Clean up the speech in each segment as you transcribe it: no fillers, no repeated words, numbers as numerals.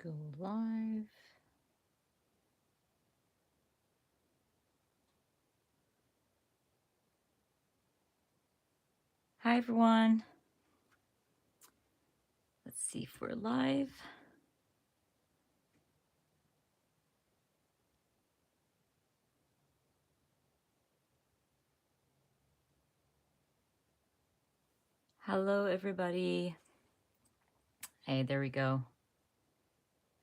Go live. Hi, everyone. Let's see if we're live. Hello, everybody. Hey, there we go.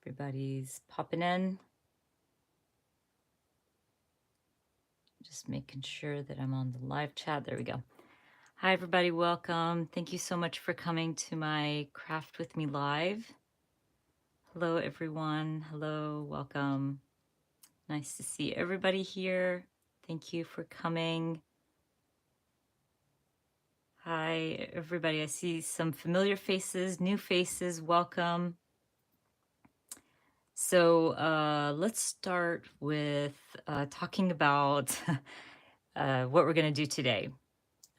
Everybody's popping in. Just making sure that I'm on the live chat. There we go. Hi, everybody. Welcome. Thank you so much for coming to my Craft With Me Live. Hello, everyone. Hello. Welcome. Nice to see everybody here. Thank you for coming. Hi, everybody. I see some familiar faces, new faces. Welcome. So let's start with talking about what we're going to do today.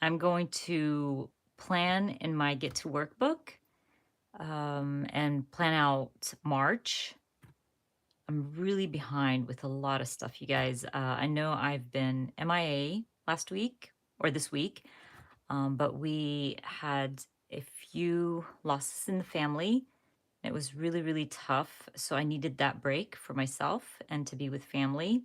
I'm going to plan in my Get to Work book and plan out March. I'm really behind with a lot of stuff, you guys. I know I've been MIA last week or this week, but we had a few losses in the family. It was really, really tough. So I needed that break for myself and to be with family.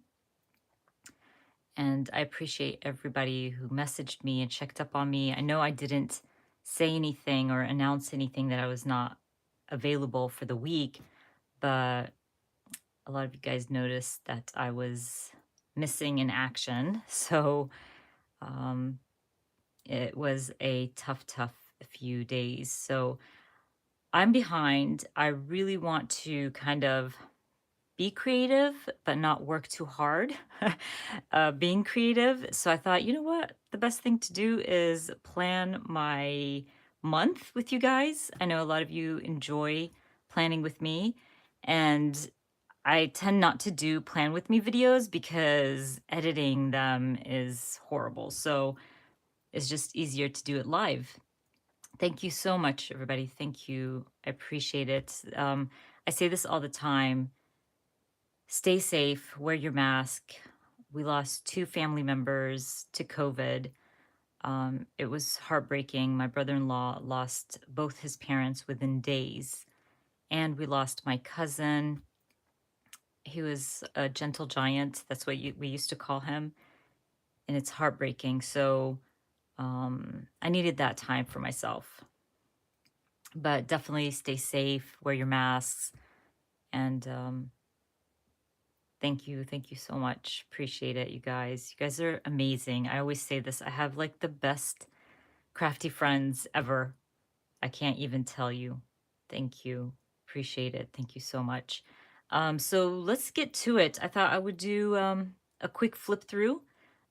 And I appreciate everybody who messaged me and checked up on me. I know I didn't say anything or announce anything that I was not available for the week, but a lot of you guys noticed that I was missing in action. So it was a tough few days. So I'm behind. I really want to kind of be creative, but not work too hard being creative. So I thought, you know what? The best thing to do is plan my month with you guys. I know a lot of you enjoy planning with me, and I tend not to do plan with me videos because editing them is horrible. So it's just easier to do it live. Thank you so much, everybody. Thank you. I appreciate it. I say this all the time. Stay safe, wear your mask. We lost two family members to COVID. It was heartbreaking. My brother in law lost both his parents within days, and we lost my cousin. He was a gentle giant. That's what we used to call him. And it's heartbreaking. So I needed that time for myself. But definitely stay safe, wear your masks, and thank you. Thank you so much. Appreciate it, you guys. You guys are amazing. I always say this. I have like the best crafty friends ever. I can't even tell you. Thank you. Appreciate it. Thank you so much. So let's get to it. I thought I would do a quick flip through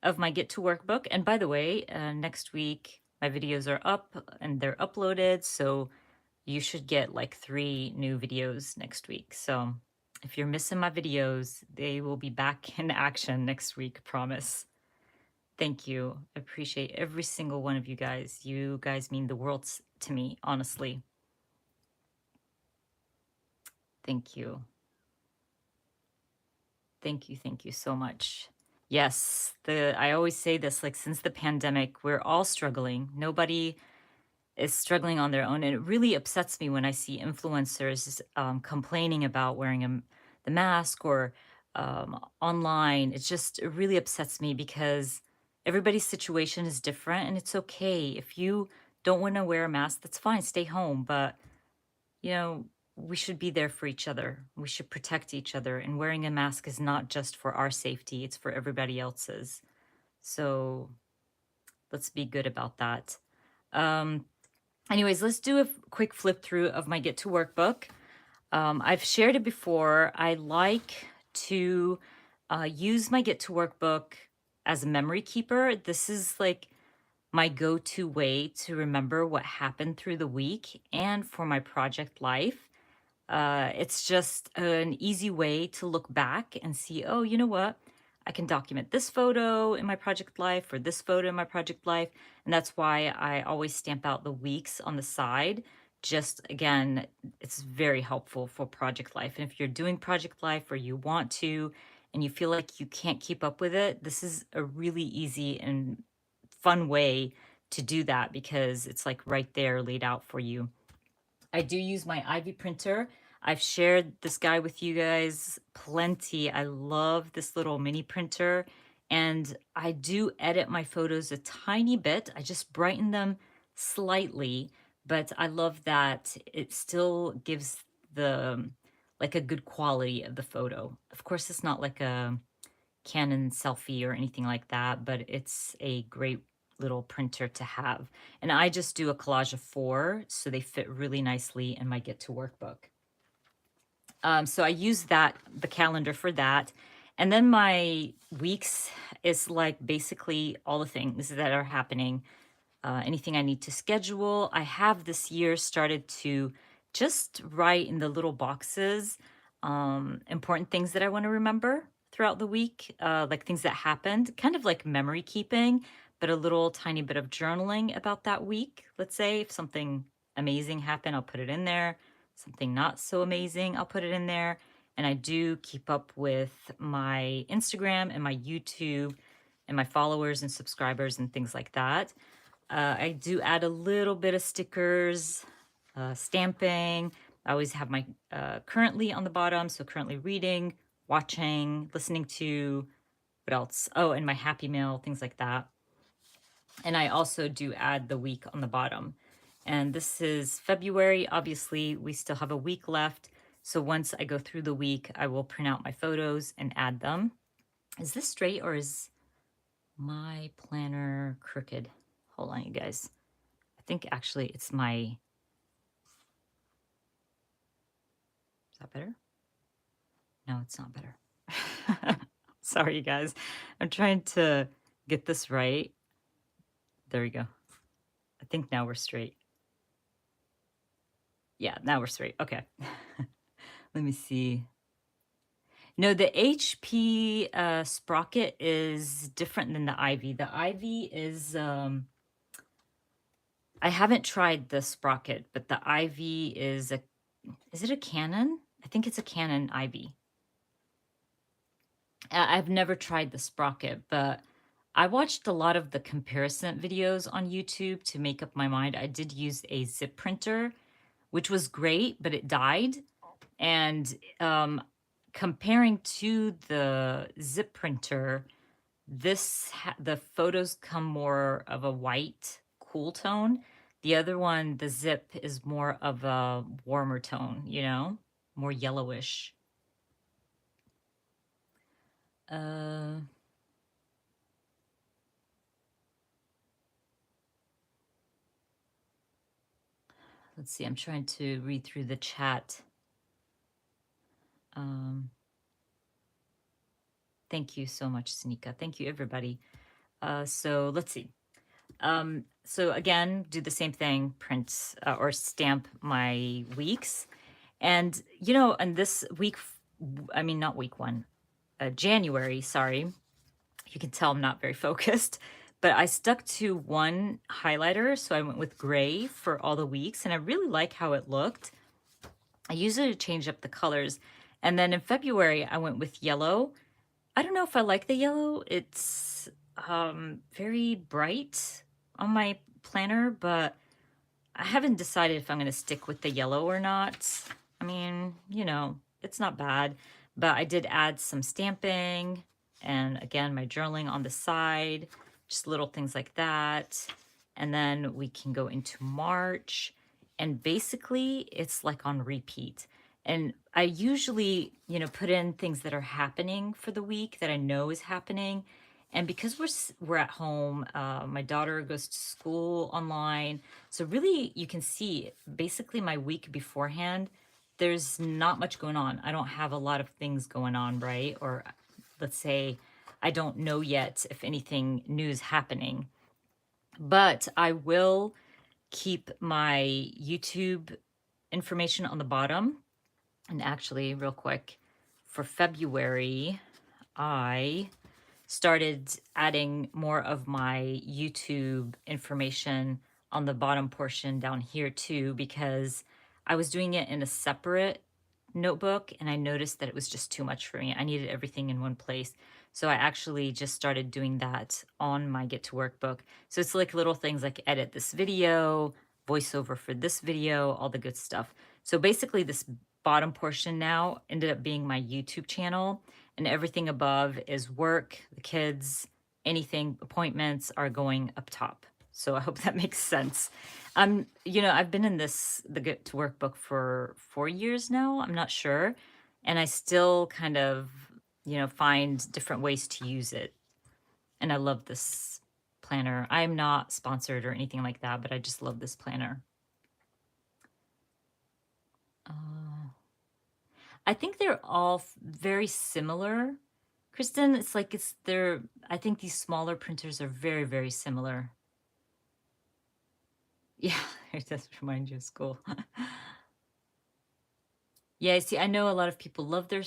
of my Get to Work book. And by the way, next week my videos are up and they're uploaded. So you should get like 3 new videos next week. So if you're missing my videos, they will be back in action next week, promise. Thank you. I appreciate every single one of you guys. You guys mean the world to me, honestly. Thank you. Thank you so much. Yes, I always say this, like since the pandemic, we're all struggling. Nobody is struggling on their own. And it really upsets me when I see influencers complaining about wearing the mask or online. It really upsets me because everybody's situation is different and it's okay. If you don't want to wear a mask, that's fine, stay home. But, you know, we should be there for each other. We should protect each other. And wearing a mask is not just for our safety, it's for everybody else's. So let's be good about that. Um, Anyways, let's do a quick flip through of my Get to Work book. I've shared it before. I like to use my Get to Work book as a memory keeper. This is like my go-to way to remember what happened through the week and for my project life. It's just an easy way to look back and see, oh, you know what? I can document this photo in my project life or this photo in my project life. And that's why I always stamp out the weeks on the side just again, it's very helpful for project life. And if you're doing project life or you want to, and you feel like you can't keep up with it, this is a really easy and fun way to do that because it's like right there laid out for you. I do use my Ivy printer. I've shared this guy with you guys plenty. I love this little mini printer, and I do edit my photos a tiny bit. I just brighten them slightly, but I love that it still gives the like a good quality of the photo. Of course, it's not like a Canon selfie or anything like that, but it's a great little printer to have. And I just do a collage of four, so they fit really nicely in my Get to Workbook. So I use that, the calendar for that. And then my weeks is like basically all the things that are happening, anything I need to schedule. I have this year started to just write in the little boxes important things that I want to remember throughout the week, like things that happened, kind of like memory keeping, but a little tiny bit of journaling about that week. Let's say if something amazing happened, I'll put it in there. Something not so amazing, I'll put it in there. And I do keep up with my Instagram and my YouTube and my followers and subscribers and things like that. I do add a little bit of stickers, stamping. I always have my currently on the bottom. So currently reading, watching, listening to, what else? Oh, and my happy mail, things like that. And I also do add the week on the bottom. And this is February. Obviously, we still have a week left. So once I go through the week, I will print out my photos and add them. Is this straight or is my planner crooked? Hold on, you guys. I think actually it's my, is that better? No, it's not better. Sorry, you guys. I'm trying to get this right. There we go. I think now we're straight. Yeah, now we're straight. Okay. Let me see. No, the HP sprocket is different than the Ivy. The Ivy is, I haven't tried the sprocket, but the Ivy is is it a Canon? I think it's a Canon Ivy. I've never tried the sprocket, but I watched a lot of the comparison videos on YouTube to make up my mind. I did use a zip printer, which was great, but it died. And comparing to the zip printer, the photos come more of a white, cool tone. The other one, the zip, is more of a warmer tone, more yellowish. Uh, let's see, I'm trying to read through the chat. Thank you so much, Sanika. Thank you, everybody. So let's see. So again, do the same thing, print or stamp my weeks. And, and this week, I mean, not week one, January, sorry. You can tell I'm not very focused, but I stuck to one highlighter. So I went with gray for all the weeks, and I really like how it looked. I used it to change up the colors. And then in February, I went with yellow. I don't know if I like the yellow. It's very bright on my planner, but I haven't decided if I'm going to stick with the yellow or not. I mean, it's not bad, but I did add some stamping and again, my journaling on the side, just little things like that. And then we can go into March, and basically it's like on repeat. And I usually, put in things that are happening for the week that I know is happening. And because we're at home, my daughter goes to school online, so really you can see basically my week beforehand. There's not much going on. I don't have a lot of things going on, right? Or let's say I don't know yet if anything new is happening, but I will keep my YouTube information on the bottom. And actually, real quick, for February, I started adding more of my YouTube information on the bottom portion down here too, because I was doing it in a separate notebook and I noticed that it was just too much for me. I needed everything in one place. So I actually just started doing that on my Get to Work book. So it's like little things like edit this video, voiceover for this video, all the good stuff. So basically this bottom portion now ended up being my YouTube channel, and everything above is work, the kids, anything, appointments are going up top. So I hope that makes sense. I've been in the Get to Work book for 4 years now. I'm not sure. And I still kind of, find different ways to use it. And I love this planner. I'm not sponsored or anything like that, but I just love this planner. I think they're all very similar. Kristen, I think these smaller printers are very, very similar. Yeah, it does remind you of school. Yeah, see, I know a lot of people love their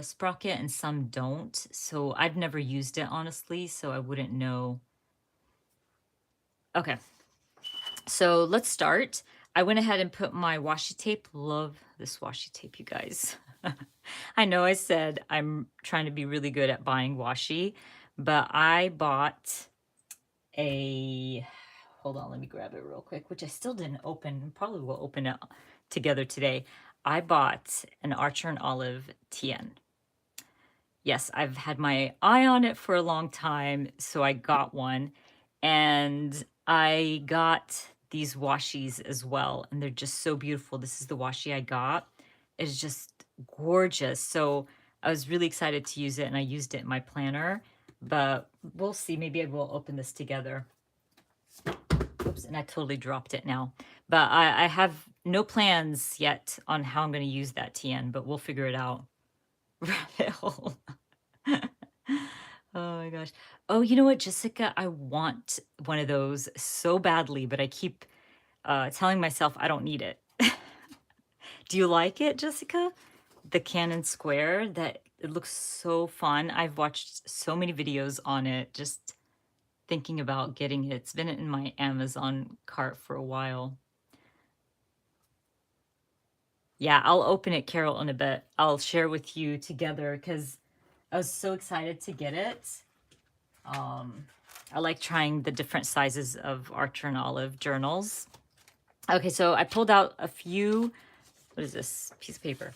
Sprocket and some don't. So I've never used it, honestly, so I wouldn't know. Okay, so let's start. I went ahead and put my washi tape. Love this washi tape, you guys. I know I said I'm trying to be really good at buying washi, but I bought hold on, let me grab it real quick, which I still didn't open. Probably will open it together today. I bought an Archer and Olive TN. Yes, I've had my eye on it for a long time, so I got one. And I got these washis as well, and they're just so beautiful. This is the washi I got. It's just gorgeous. So I was really excited to use it, and I used it in my planner. But we'll see. Maybe I will open this together. Oops, and I totally dropped it now. But I have no plans yet on how I'm going to use that TN, but we'll figure it out. Rabbit hole. Oh my gosh. Oh, you know what, Jessica? I want one of those so badly, but I keep telling myself I don't need it. Do you like it, Jessica? The Canon Square, that it looks so fun. I've watched so many videos on it, just thinking about getting it. It's been in my Amazon cart for a while. Yeah, I'll open it, Carol, in a bit. I'll share with you together because I was so excited to get it. I like trying the different sizes of Archer and Olive journals. Okay, so I pulled out a few, what is this, piece of paper?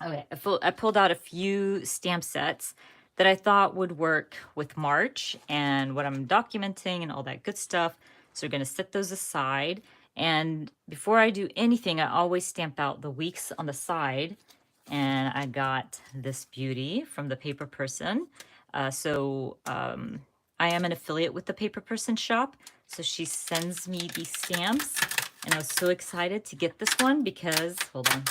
Okay, I pulled out a few stamp sets that I thought would work with March and what I'm documenting and all that good stuff. So we're gonna set those aside. And before I do anything, I always stamp out the weeks on the side. And I got this beauty from the Paper Person. I am an affiliate with the Paper Person shop. So she sends me these stamps. And I was so excited to get this one because, hold on,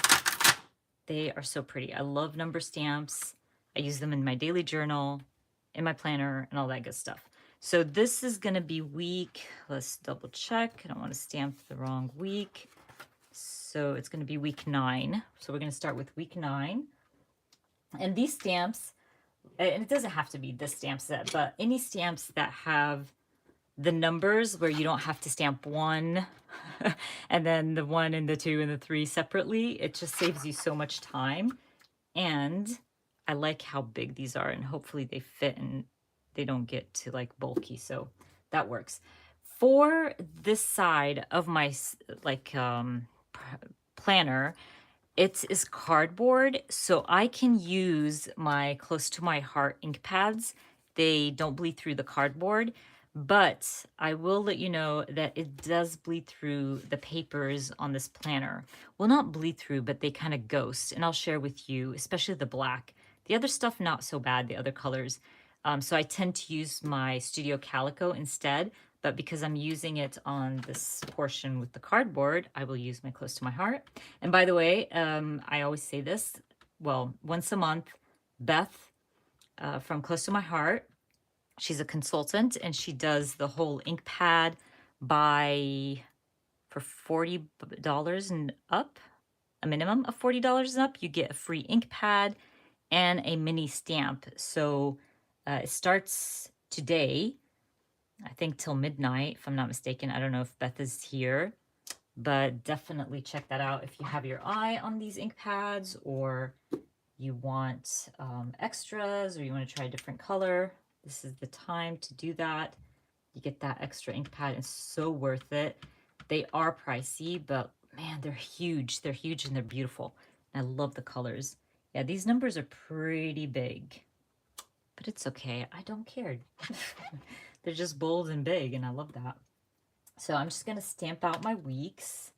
they are so pretty. I love number stamps. I use them in my daily journal, in my planner, and all that good stuff. So this is going to be week, let's double check. I don't want to stamp the wrong week. So it's going to be week 9. So we're going to start with week 9. And these stamps, and it doesn't have to be this stamp set, but any stamps that have the numbers where you don't have to stamp one and then the 1 and the 2 and the 3 separately, it just saves you so much time. And I like how big these are, and hopefully they fit and they don't get to like bulky, so that works. For this side of my planner, it is cardboard, so I can use my Close to My Heart ink pads. They don't bleed through the cardboard, but I will let you know that it does bleed through the papers on this planner. Well, not bleed through, but they kind of ghost, and I'll share with you, especially the black. The other stuff, not so bad, the other colors. So I tend to use my Studio Calico instead, but because I'm using it on this portion with the cardboard, I will use my Close to My Heart. And by the way, I always say this, well, once a month, Beth from Close to My Heart, she's a consultant and she does the whole ink pad for $40 and up, a minimum of $40 and up, you get a free ink pad and a mini stamp. So it starts today. I think till midnight, if I'm not mistaken. I don't know if Beth is here, but definitely check that out if you have your eye on these ink pads, or you want extras, or you want to try a different color. This is the time to do that. You get that extra ink pad. It's so worth it. They are pricey, but man, they're huge. They're huge and they're beautiful. I love the colors. Yeah, these numbers are pretty big, but it's okay. I don't care. They're just bold and big, and I love that. So I'm just going to stamp out my weeks.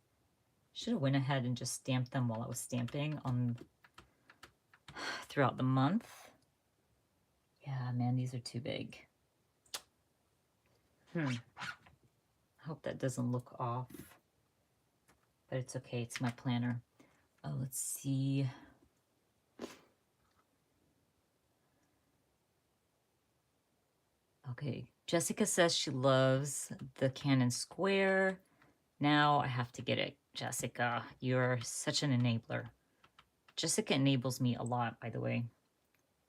Should have went ahead and just stamped them while I was stamping on throughout the month. Yeah, man, these are too big. I hope that doesn't look off, but it's okay. It's my planner. Oh, let's see. Okay, Jessica says she loves the Canon Square. Now I have to get it. Jessica, you're such an enabler. Jessica enables me a lot, by the way.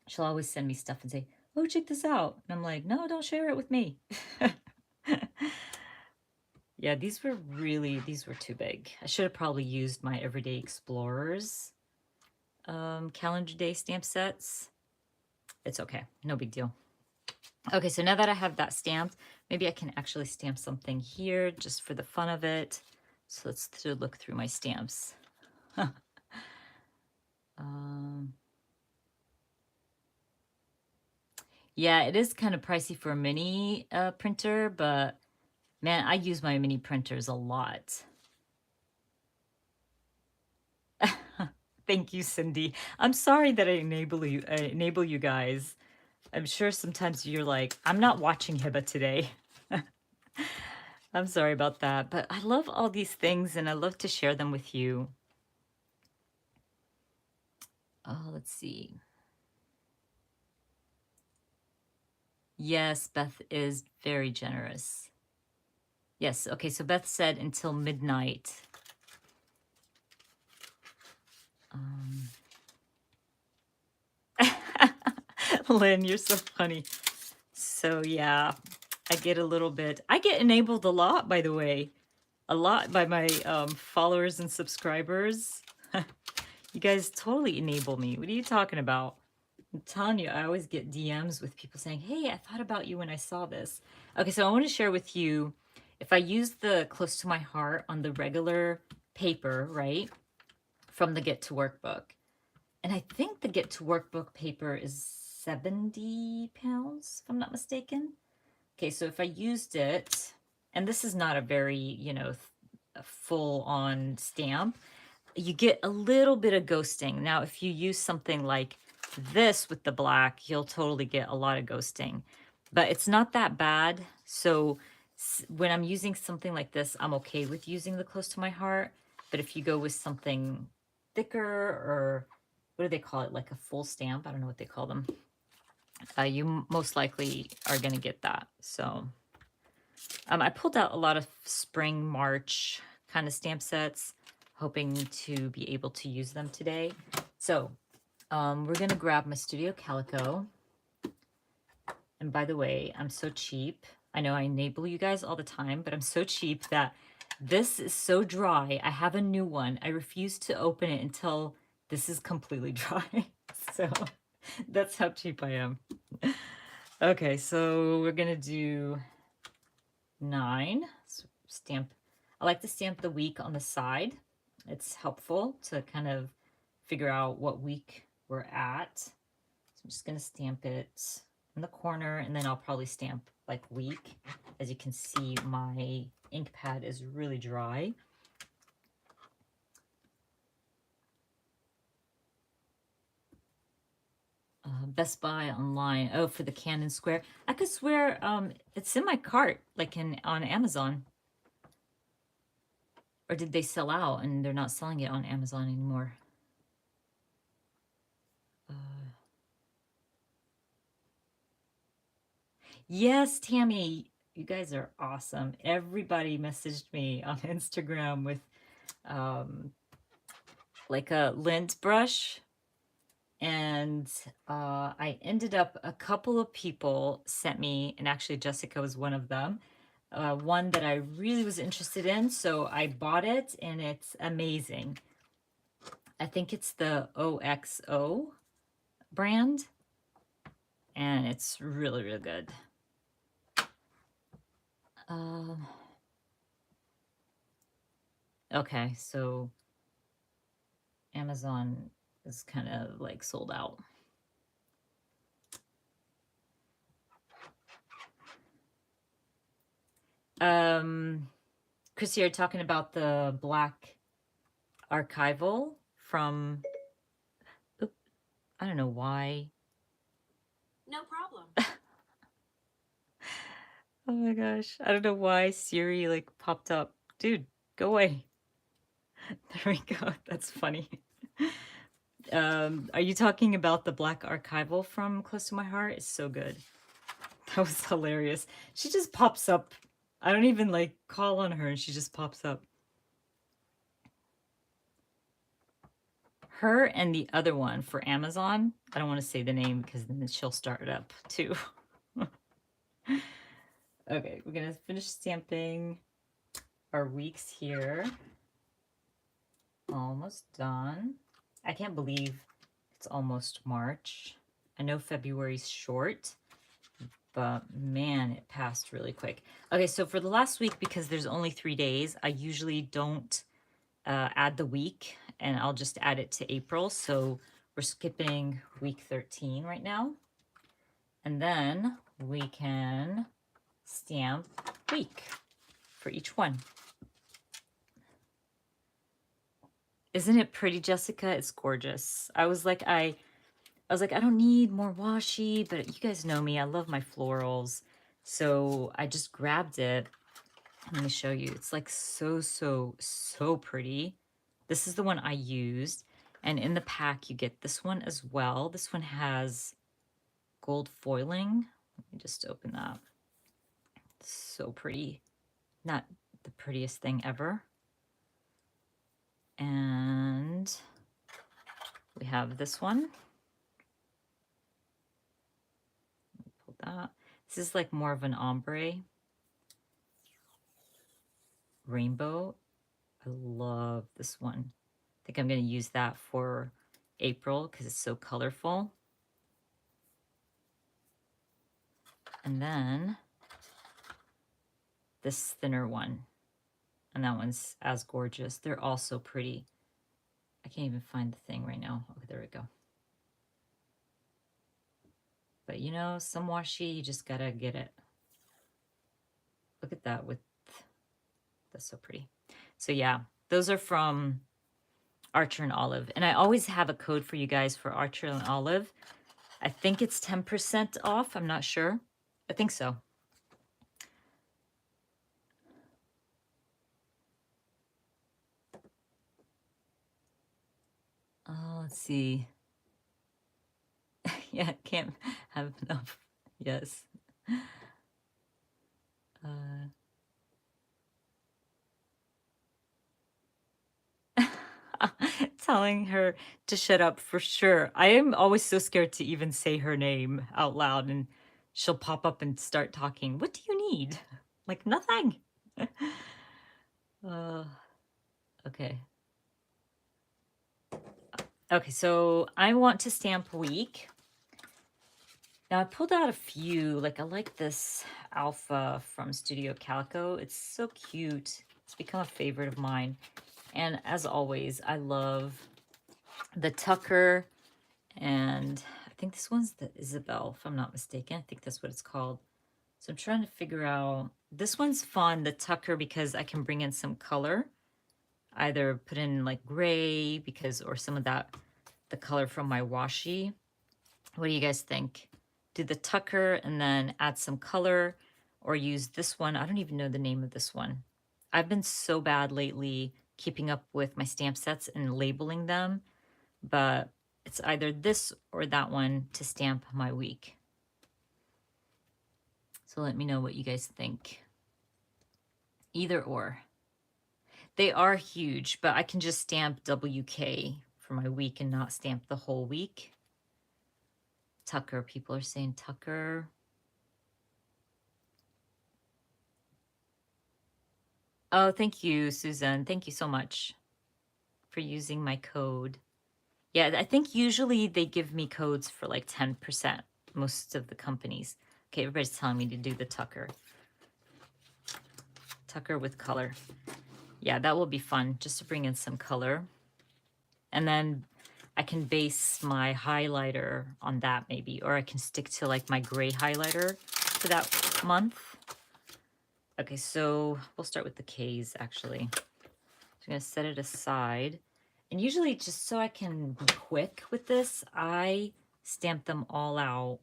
She'll always send me stuff and say, oh, check this out. And I'm like, no, don't share it with me. Yeah, these were too big. I should have probably used my Everyday Explorers calendar day stamp sets. It's okay, no big deal. Okay, so now that I have that stamped, maybe I can actually stamp something here just for the fun of it. So let's look through my stamps. Yeah, it is kind of pricey for a mini printer, but man, I use my mini printers a lot. Thank you, Cindy. I'm sorry that I enable you guys. I'm sure sometimes you're like, I'm not watching Hiba today. I'm sorry about that, but I love all these things and I love to share them with you. Oh, let's see. Yes, Beth is very generous. Yes, okay, so Beth said until midnight. Lynn, you're so funny. So yeah, I get enabled a lot, by the way. A lot by my followers and subscribers. You guys totally enable me. What are you talking about? I'm telling you, I always get DMs with people saying, hey, I thought about you when I saw this. Okay, so I want to share with you, if I use the Close to My Heart on the regular paper, right, from the Get to Work book, and I think the Get to Work book paper is 70 pounds, if I'm not mistaken. Okay, so if I used it, and this is not a very, a full-on stamp, you get a little bit of ghosting. Now, if you use something like this with the black, you'll totally get a lot of ghosting, but it's not that bad. So when I'm using something like this, I'm okay with using the Close to My Heart. But if you go with something thicker, or what do they call it? Like a full stamp. I don't know what they call them. You most likely are going to get that. So I pulled out a lot of spring, March kind of stamp sets, hoping to be able to use them today. So we're going to grab my Studio Calico. And by the way, I'm so cheap. I know I enable you guys all the time, but I'm so cheap that this is so dry. I have a new one. I refuse to open it until this is completely dry. So that's how cheap I am. Okay, so we're going to do 9. Stamp. I like to stamp the week on the side. It's helpful to kind of figure out what week we're at. So I'm just going to stamp it in the corner, and then I'll probably stamp like week. As you can see, my ink pad is really dry. Best Buy online. Oh, for the Canon Square. I could swear it's in my cart, like on Amazon. Or did they sell out and they're not selling it on Amazon anymore? Yes, Tammy, you guys are awesome. Everybody messaged me on Instagram with like a lint brush. And I ended up, a couple of people sent me, and actually Jessica was one of them, one that I really was interested in. So I bought it and it's amazing. I think it's the OXO brand and it's really, really good. Um, okay, so Amazon is kind of like sold out. Chrissy, you're talking about the black archival from, oop, I don't know why. No problem. Oh my gosh, I don't know why Siri like popped up. Dude, go away. There we go. That's funny. Are you talking about the black archival from Close to My Heart? It's so good. That was hilarious. She just pops up. I don't even like call on her and she just pops up. Her and the other one for Amazon. I don't want to say the name because then she'll start it up too. Okay, we're gonna finish stamping our weeks here. Almost done. I can't believe it's almost March. I know February's short, but man, it passed really quick. Okay, so for the last week, because there's only 3 days, I usually don't add the week, and I'll just add it to April. So we're skipping week 13 right now. And then we can stamp week for each one. Isn't it pretty, Jessica? It's gorgeous. I was like, I don't need more washi, but you guys know me. I love my florals. So I just grabbed it. Let me show you. It's like so, so, so pretty. This is the one I used. And in the pack, you get this one as well. This one has gold foiling. Let me just open that. It's so pretty. Not the prettiest thing ever. And we have this one. Pull that. This is like more of an ombre rainbow. I love this one. I think I'm going to use that for April because it's so colorful. And then this thinner one. And that one's as gorgeous. They're all so pretty. I can't even find the thing right now. Okay, there we go. But you know, some washi, you just gotta get it. Look at that that's so pretty. So yeah, those are from Archer and Olive. And I always have a code for you guys for Archer and Olive. I think it's 10% off. I'm not sure. I think so. Let's see. Yeah, can't have enough. Yes. Telling her to shut up for sure. I am always so scared to even say her name out loud, and she'll pop up and start talking. What do you need? Like, nothing. uh, okay. Okay, so I want to stamp week. Now I pulled out a few, like I like this Alpha from Studio Calico. It's so cute. It's become a favorite of mine. And as always, I love the Tucker, and I think this one's the Isabel, if I'm not mistaken. I think that's what it's called. So I'm trying to figure out, this one's fun, the Tucker, because I can bring in some color. Either put in like gray because, or some of that, the color from my washi. What do you guys think? Do the Tucker and then add some color, or use this one? I don't even know the name of this one. I've been so bad lately keeping up with my stamp sets and labeling them, but it's either this or that one to stamp my week. So let me know what you guys think. Either or. They are huge, but I can just stamp WK for my week and not stamp the whole week. Tucker. People are saying Tucker. Oh, thank you, Susan. Thank you so much for using my code. Yeah, I think usually they give me codes for like 10%, most of the companies. Okay, everybody's telling me to do the Tucker. Tucker with color. Yeah, that will be fun, just to bring in some color. And then I can base my highlighter on that maybe, or I can stick to like my gray highlighter for that month. Okay, so we'll start with the K's actually. So I'm gonna set it aside. And usually just so I can be quick with this, I stamp them all out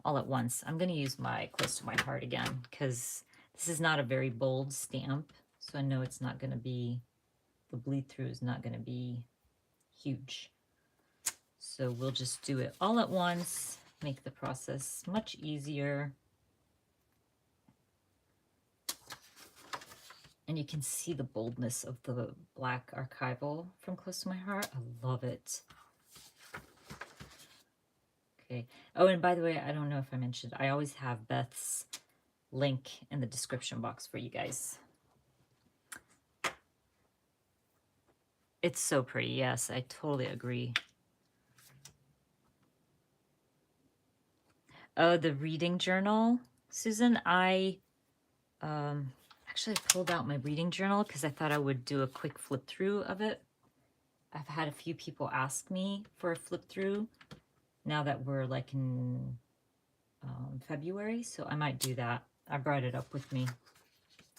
all at once. I'm gonna use my Close to My Heart again because this is not a very bold stamp. So I know it's not gonna be, the bleed through is not gonna be huge. So we'll just do it all at once, make the process much easier. And you can see the boldness of the black archival from Close to My Heart. I love it. Okay. Oh, and by the way, I don't know if I mentioned, I always have Beth's link in the description box for you guys. It's so pretty. Yes, I totally agree. Oh, the reading journal, Susan. Actually pulled out my reading journal because I thought I would do a quick flip through of it. I've had a few people ask me for a flip through now that we're like in February, so I might do that. I brought it up with me.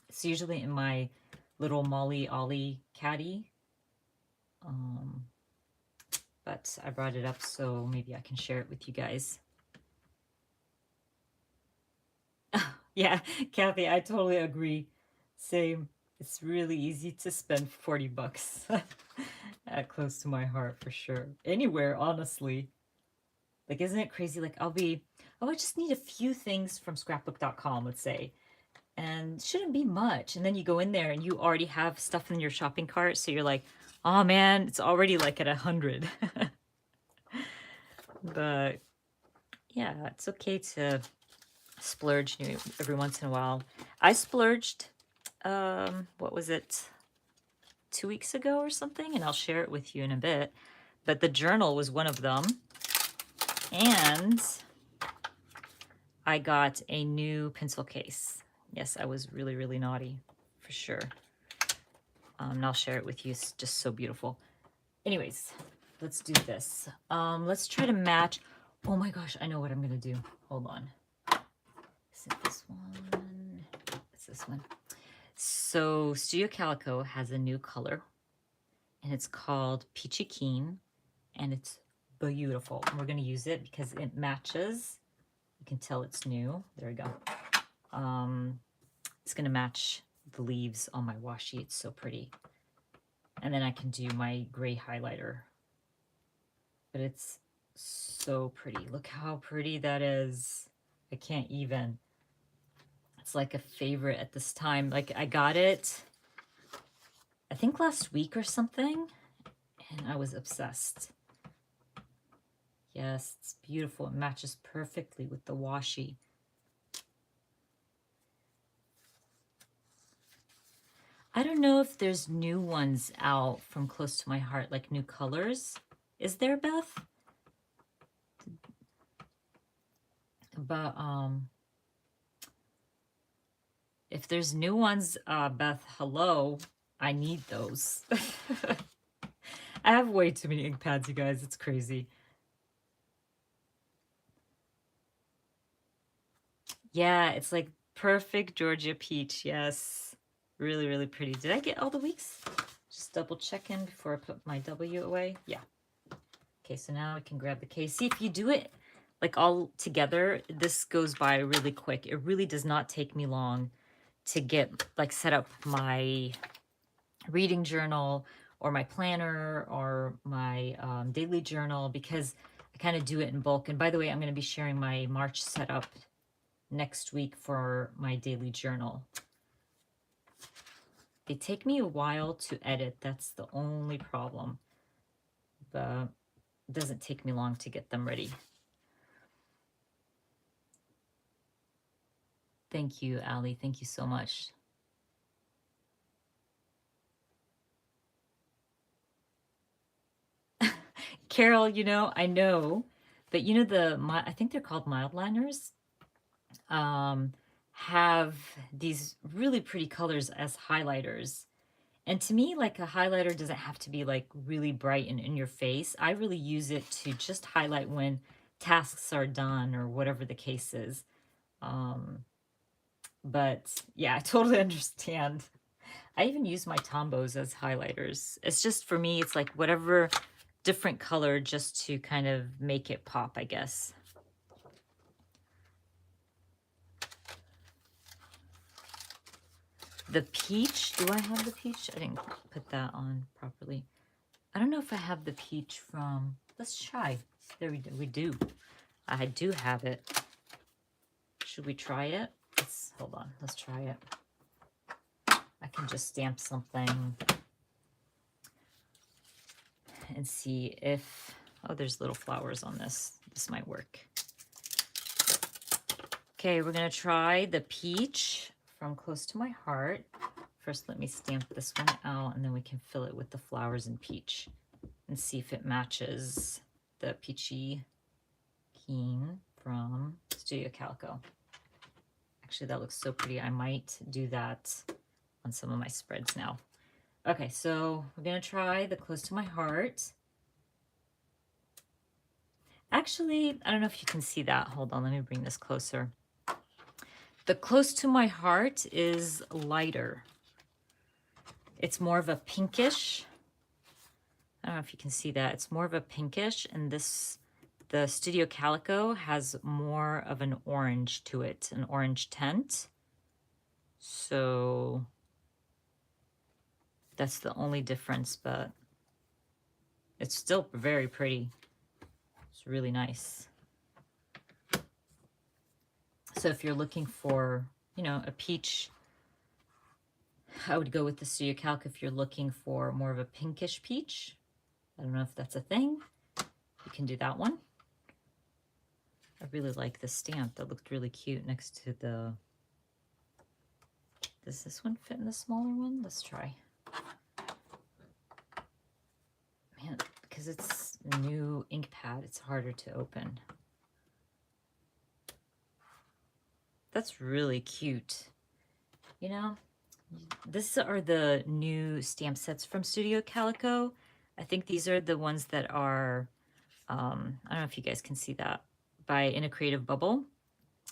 It's usually in my little Molly Ollie caddy, but I brought it up so maybe I can share it with you guys. Yeah, Kathy, I totally agree. Same. It's really easy to spend 40 bucks. Close to my heart for sure. Anywhere, honestly. Like, isn't it crazy? Like, I just need a few things from scrapbook.com, let's say, and shouldn't be much. And then you go in there and you already have stuff in your shopping cart. So you're like, oh man, it's already like at 100. But yeah, it's okay to splurge every once in a while. I splurged, what was it, 2 weeks ago or something? And I'll share it with you in a bit. But the journal was one of them. And I got a new pencil case. Yes, I was really, really naughty, for sure. And I'll share it with you. It's just so beautiful. Anyways, let's do this. Let's try to match. Oh my gosh, I know what I'm gonna do. Hold on. Is it this one? It's this one. So Studio Calico has a new color, and it's called Peachy Keen, and it's beautiful. And we're gonna use it because it matches. You can tell it's new. There we go. It's gonna match the leaves on my washi. It's so pretty. And then I can do my gray highlighter. But it's so pretty. Look how pretty that is. I can't even. It's like a favorite at this time. Like, I got it, I think last week or something, and I was obsessed. Yes, it's beautiful. It matches perfectly with the washi. I don't know if there's new ones out from Close to My Heart, like new colors. Is there, Beth? But if there's new ones, Beth, hello, I need those. I have way too many ink pads, you guys. It's crazy. Yeah, it's like perfect Georgia peach. Yes. Really, really pretty. Did I get all the weeks? Just double check in before I put my W away. Yeah. Okay, so now I can grab the case. See, if you do it like all together, this goes by really quick. It really does not take me long to get like set up my reading journal or my planner or my daily journal because I kind of do it in bulk. And by the way, I'm going to be sharing my March setup next week for my daily journal. They take me a while to edit. That's the only problem. But It doesn't take me long to get them ready. Thank you, Allie. Thank you so much. Carol, I know, but I think they're called mild liners, um, have these really pretty colors as highlighters. And to me, like a highlighter doesn't have to be like really bright and in your face. I really use it to just highlight when tasks are done or whatever the case is. Um, but yeah, I totally understand. I even use my Tombos as highlighters. It's just for me, it's like whatever different color just to kind of make it pop, I guess. The peach, do I have the peach? I didn't put that on properly. I don't know if I have the peach from, let's try. There we do. I do have it. Should we try it? Hold on, let's try it. I can just stamp something and see if, oh, there's little flowers on this. This might work. Okay, we're gonna try the peach from Close to My Heart. First, let me stamp this one out and then we can fill it with the flowers and peach and see if it matches the peachy keen from Studio Calico. Actually, that looks so pretty. I might do that on some of my spreads now. Okay, so we're gonna try the Close to My Heart. Actually, I don't know if you can see that. Hold on, let me bring this closer. The Close to My Heart is lighter. It's more of a pinkish. I don't know if you can see that. It's more of a pinkish, and the Studio Calico has more of an orange to it, an orange tint. So that's the only difference, but it's still very pretty. It's really nice. So if you're looking for, a peach, I would go with the Studio Calico if you're looking for more of a pinkish peach. I don't know if that's a thing. You can do that one. I really like the stamp. That looked really cute next to the... Does this one fit in the smaller one? Let's try. Man, because it's a new ink pad, it's harder to open. That's really cute. These are the new stamp sets from Studio Calico. I think these are the ones that are, I don't know if you guys can see that, by In a Creative Bubble.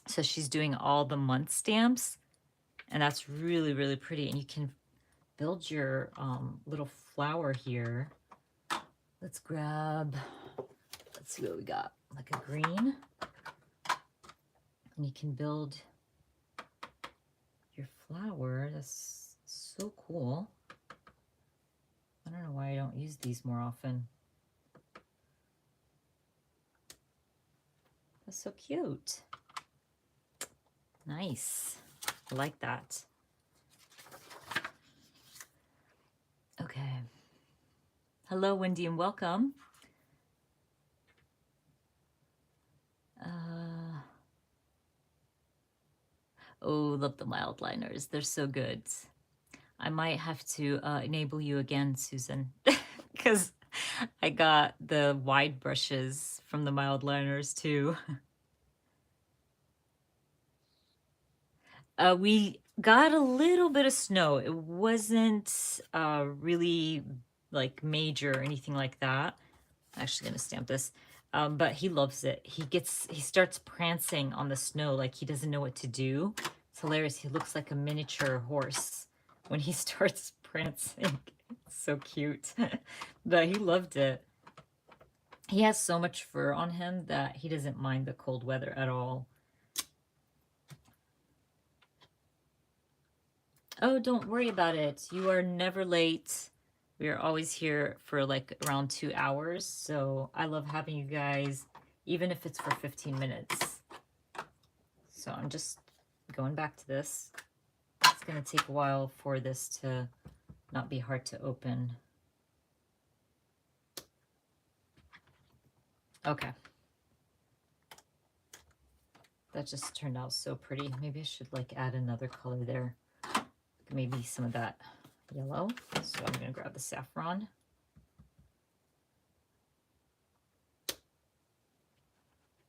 So she's doing all the month stamps, and that's really, really pretty. And you can build your little flower here. Let's see what we got. Like a green. And you can build your flower. That's so cool. I don't know why I don't use these more often. That's so cute. Nice. I like that. Okay. Hello, Wendy, and welcome. Oh, love the mild liners. They're so good. I might have to enable you again, Susan, because I got the wide brushes from the mild liners too. We got a little bit of snow. It wasn't really like major or anything like that. I'm actually gonna stamp this. But he loves it. He starts prancing on the snow like he doesn't know what to do. It's hilarious. He looks like a miniature horse when he starts prancing. It's so cute. But he loved it. He has so much fur on him that he doesn't mind the cold weather at all. Oh, don't worry about it. You are never late. We are always here for like around 2 hours. So I love having you guys, even if it's for 15 minutes. So I'm just going back to this. It's going to take a while for this to not be hard to open. Okay. That just turned out so pretty. Maybe I should like add another color there. Maybe some of that yellow. So I'm gonna grab the saffron.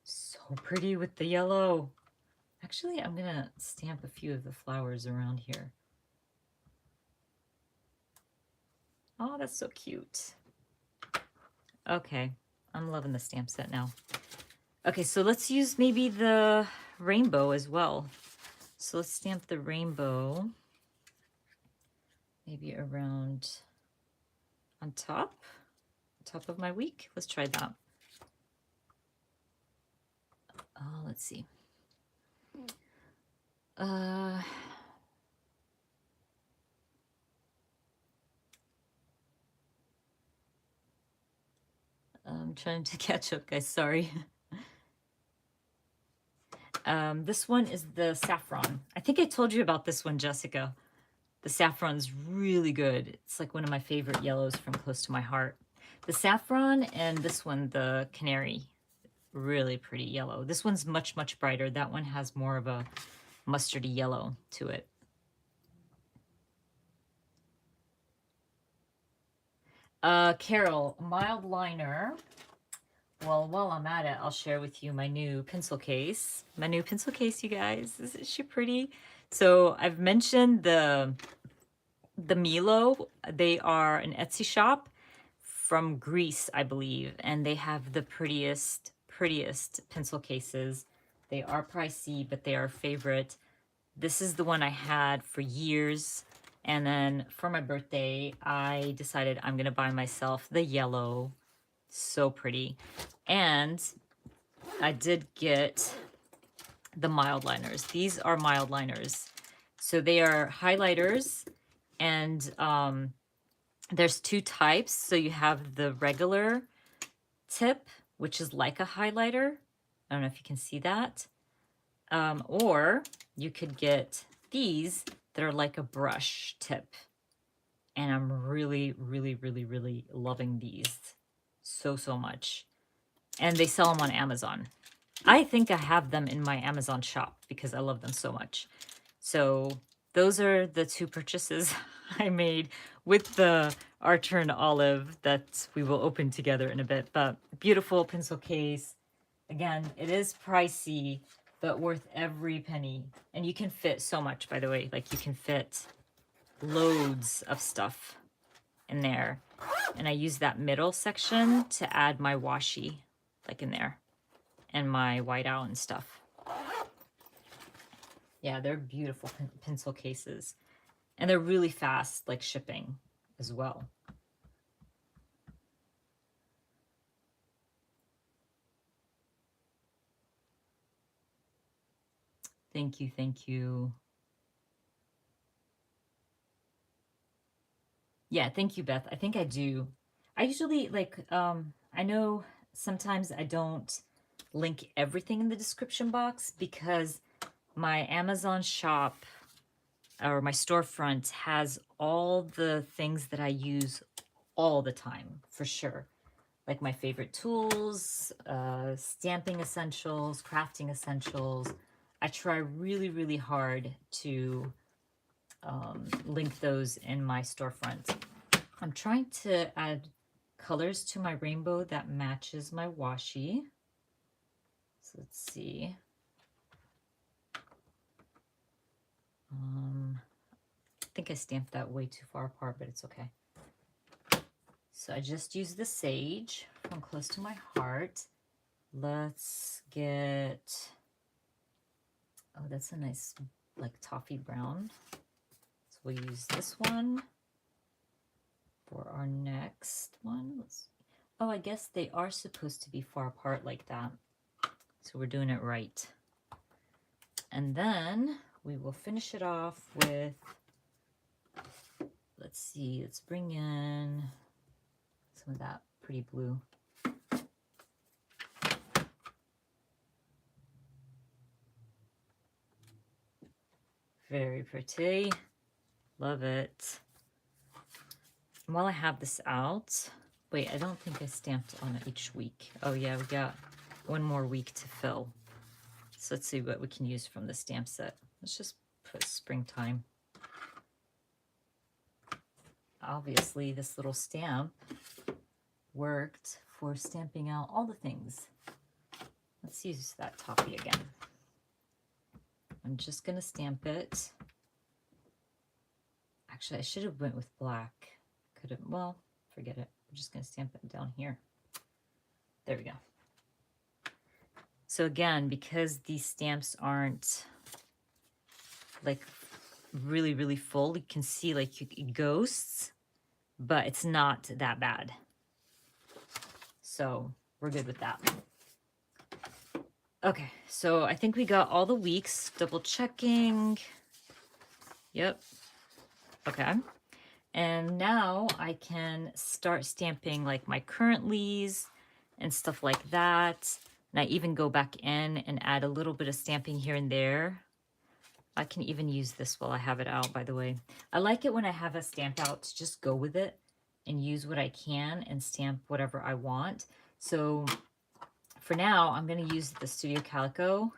So pretty with the yellow. Actually, I'm gonna stamp a few of the flowers around here. Oh, that's so cute. Okay, I'm loving the stamp set now. Okay, so let's use maybe the rainbow as well. So let's stamp the rainbow maybe around on top of my week. Let's try that. Let's see. I'm trying to catch up, guys. Sorry. This one is the saffron. I think I told you about this one, Jessica. The saffron's really good. It's like one of my favorite yellows from close to my heart. The saffron and this one, the canary, really pretty yellow. This one's much, much brighter. That one has more of a mustardy yellow to it. Carol, mild liner. Well, while I'm at it, I'll share with you my new pencil case. My new pencil case, you guys. Isn't she pretty? So I've mentioned the Milo. They are an Etsy shop from Greece, I believe, and they have the prettiest pencil cases. They are pricey, but they are a favorite. This is the one I had for years. And then for my birthday, I decided I'm gonna buy myself the yellow. So pretty. And I did get the mild liners. These are mild liners. So they are highlighters, and there's two types. So you have the regular tip, which is like a highlighter. I don't know if you can see that. Or you could get these that are like a brush tip. And I'm really, really, really, really loving these so, so much. And they sell them on Amazon. I think I have them in my Amazon shop because I love them so much. So those are the two purchases I made with the Archer and Olive that we will open together in a bit. But beautiful pencil case. Again, it is pricey, but worth every penny. And you can fit so much, by the way. Like you can fit loads of stuff in there. And I use that middle section to add my washi, like in there, and my whiteout and stuff. Yeah, they're beautiful pencil cases. And they're really fast, like shipping as well. Thank you, thank you. Yeah, thank you, Beth. I think I do. I usually I know sometimes I don't link everything in the description box because my Amazon shop or my storefront has all the things that I use all the time, for sure. Like my favorite tools, stamping essentials, crafting essentials. I try really, really hard to link those in my storefront. I'm trying to add colors to my rainbow that matches my washi. So let's see. I think I stamped that way too far apart, but it's okay. So I just used the sage from close to my heart. Let's get, oh, that's a nice like toffee brown. So we'll use this one for our next one. Oh, I guess they are supposed to be far apart like that. So we're doing it right. And then we will finish it off with, let's see, let's bring in some of that pretty blue. Very pretty. Love it. And while I have this out, Wait, I don't think I stamped on each week. Oh yeah, we got one more week to fill. So let's see what we can use from the stamp set. Let's just put springtime. Obviously, this little stamp worked for stamping out all the things. Let's use that toppy again. I'm just gonna stamp it. Actually, I should have went with black. Could have, well, forget it. I'm just gonna stamp it down here. There we go. So again, because these stamps aren't like really, really full, you can see like ghosts, but it's not that bad. So we're good with that. Okay, so I think we got all the weeks, double checking. Yep. Okay. And now I can start stamping like my currentlies and stuff like that. And I even go back in and add a little bit of stamping here and there. I can even use this while I have it out, by the way. I like it when I have a stamp out to just go with it and use what I can and stamp whatever I want. So for now, I'm going to use the Studio Calico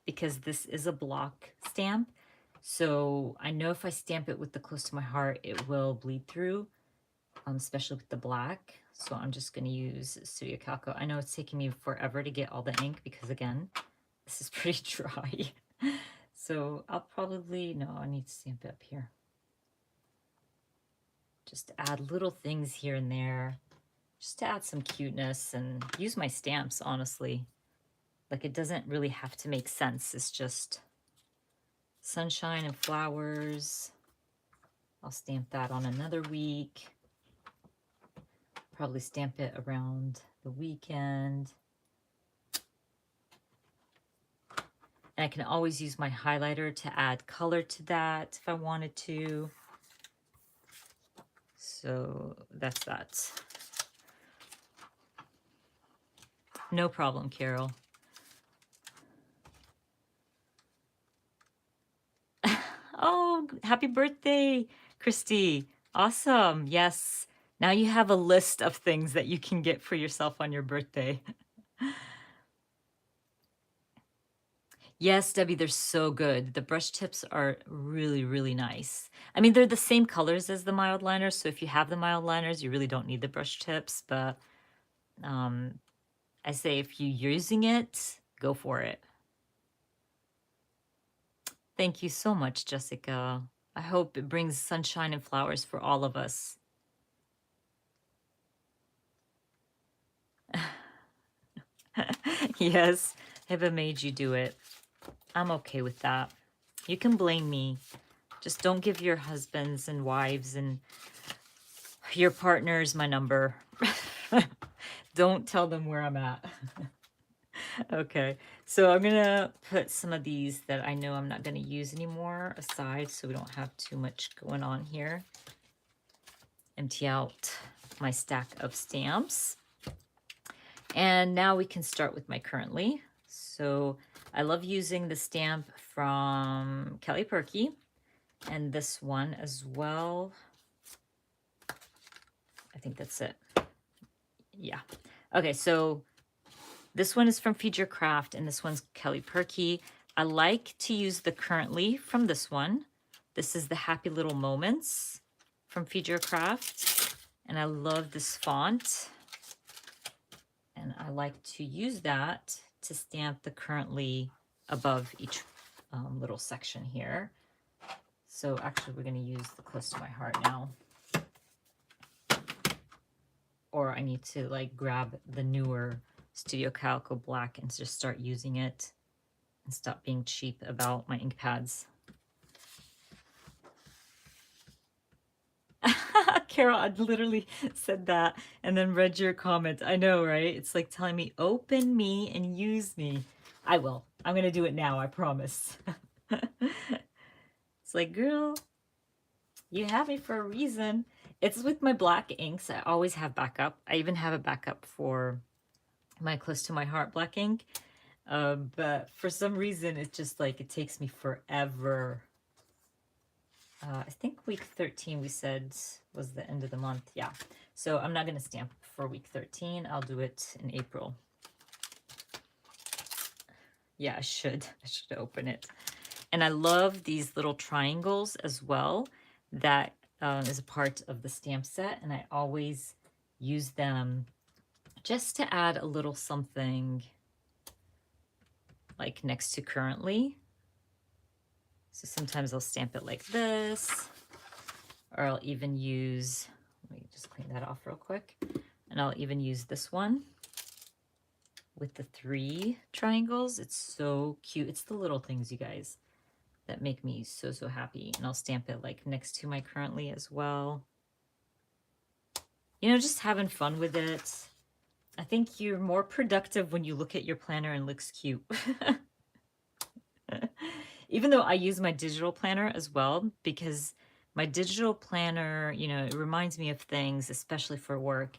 because this is a block stamp. So I know if I stamp it with the Close to My Heart, it will bleed through, especially with the black. So I'm just going to use Studio Calico. I know it's taking me forever to get all the ink because, again, this is pretty dry. So I'll probably, no, I need to stamp it up here. Just add little things here and there, just to add some cuteness and use my stamps, honestly. Like, it doesn't really have to make sense. It's just sunshine and flowers. I'll stamp that on another week. Probably stamp it around the weekend. And I can always use my highlighter to add color to that if I wanted to. So that's that. No problem, Carol. Oh, happy birthday, Christy. Awesome. Yes. Now you have a list of things that you can get for yourself on your birthday. Yes, Debbie, they're so good. The brush tips are really, really nice. I mean, they're the same colors as the mild liners, so if you have the mild liners, you really don't need the brush tips, but I say if you're using it, go for it. Thank you so much, Jessica. I hope it brings sunshine and flowers for all of us. Yes, Hiba made you do it. I'm okay with that. You can blame me. Just don't give your husbands and wives and your partners my number. Don't tell them where I'm at. Okay, so I'm gonna put some of these that I know I'm not gonna use anymore aside so we don't have too much going on here. Empty out my stack of stamps. And now we can start with my currently. So I love using the stamp from Kelly Perky and this one as well. I think that's it. Yeah. Okay, so this one is from Feed Your Craft and this one's Kelly Perky. I like to use the currently from this one. This is the Happy Little Moments from Feed Your Craft. And I love this font. And I like to use that to stamp the currently above each little section here. So actually we're going to use the Close to My Heart now. Or I need to like grab the newer Studio Calico Black and just start using it and stop being cheap about my ink pads. Carol, I literally said that and then read your comment. I know, right? It's like telling me, open me and use me. I will. I'm going to do it now, I promise. It's like, girl, you have me for a reason. It's with my black inks. I always have backup. I even have a backup for my Close to My Heart black ink. But for some reason, it's just like, it takes me forever. I think week 13 we said was the end of the month. Yeah. So I'm not going to stamp for week 13. I'll do it in April. Yeah, I should. I should open it. And I love these little triangles as well. That is a part of the stamp set. And I always use them just to add a little something like next to currently. So sometimes I'll stamp it like this, or I'll even use, let me just clean that off real quick. And I'll even use this one with the 3 triangles. It's so cute. It's the little things, you guys, that make me so, so happy. And I'll stamp it like next to my currently as well. You know, just having fun with it. I think you're more productive when you look at your planner and it looks cute. Even though I use my digital planner as well, because my digital planner, you know, it reminds me of things, especially for work.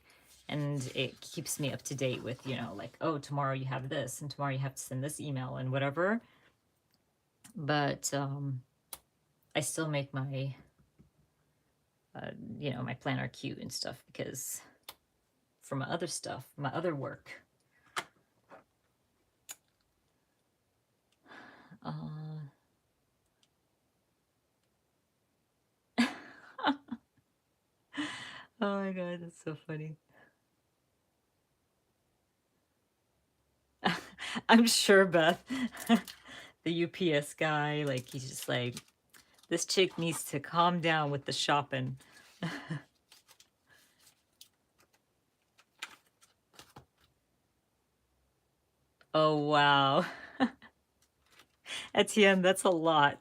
And it keeps me up to date with, you know, like, oh, tomorrow you have this, and tomorrow you have to send this email and whatever. But I still make my, you know, my planner cute and stuff because for my other stuff, my other work. Oh my God, that's so funny. I'm sure, Beth, the UPS guy, like, he's just like, this chick needs to calm down with the shopping. Oh, wow. Etienne, that's a lot.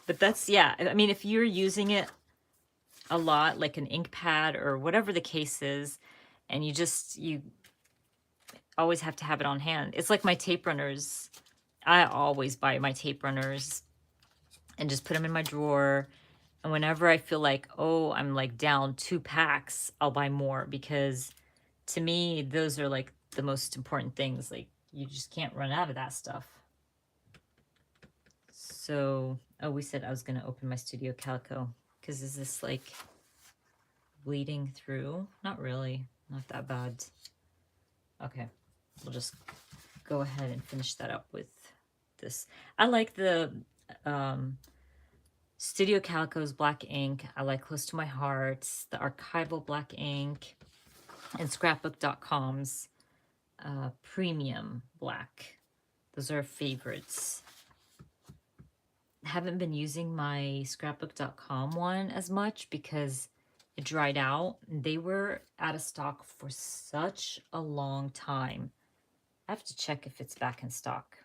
But that's, yeah, I mean, if you're using it a lot, like an ink pad or whatever the case is, and you always have to have it on hand. It's like my tape runners. I always buy my tape runners and just put them in my drawer. And whenever I feel like, oh, I'm like down 2 packs, I'll buy more because to me, those are like the most important things. Like you just can't run out of that stuff. So, oh, we said I was going to open my Studio Calico because is this like bleeding through? Not really, not that bad. Okay, we'll just go ahead and finish that up with this. I like the Studio Calico's black ink. I like Close to My Heart, the archival black ink, and scrapbook.com's premium black. Those are favorites. Haven't been using my scrapbook.com one as much because it dried out. They were out of stock for such a long time. I have to check if it's back in stock.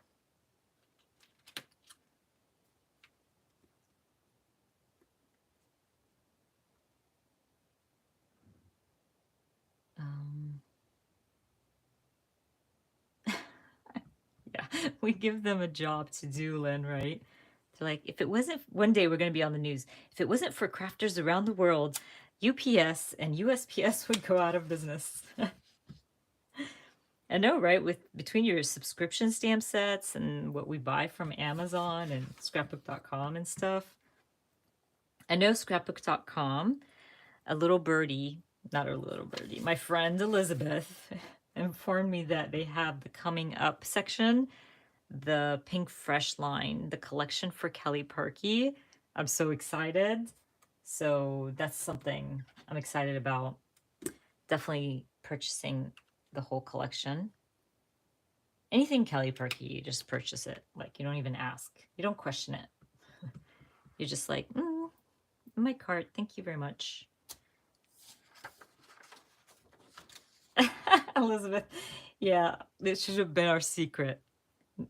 Yeah, we give them a job to do, Lynn, right? They're like, if it wasn't, one day we're going to be on the news. If it wasn't for crafters around the world, UPS and USPS would go out of business. I know, right? With between your subscription stamp sets and what we buy from Amazon and scrapbook.com and stuff. I know scrapbook.com, a little birdie, not a little birdie, my friend Elizabeth informed me that they have the coming up section, the Pink Fresh line, the collection for Kelly Perky. I'm so excited. So that's something I'm excited about. Definitely purchasing the whole collection. Anything Kelly Perky, you just purchase it. Like, you don't even ask. You don't question it. You're just like, my cart, thank you very much. Elizabeth, yeah, this should have been our secret.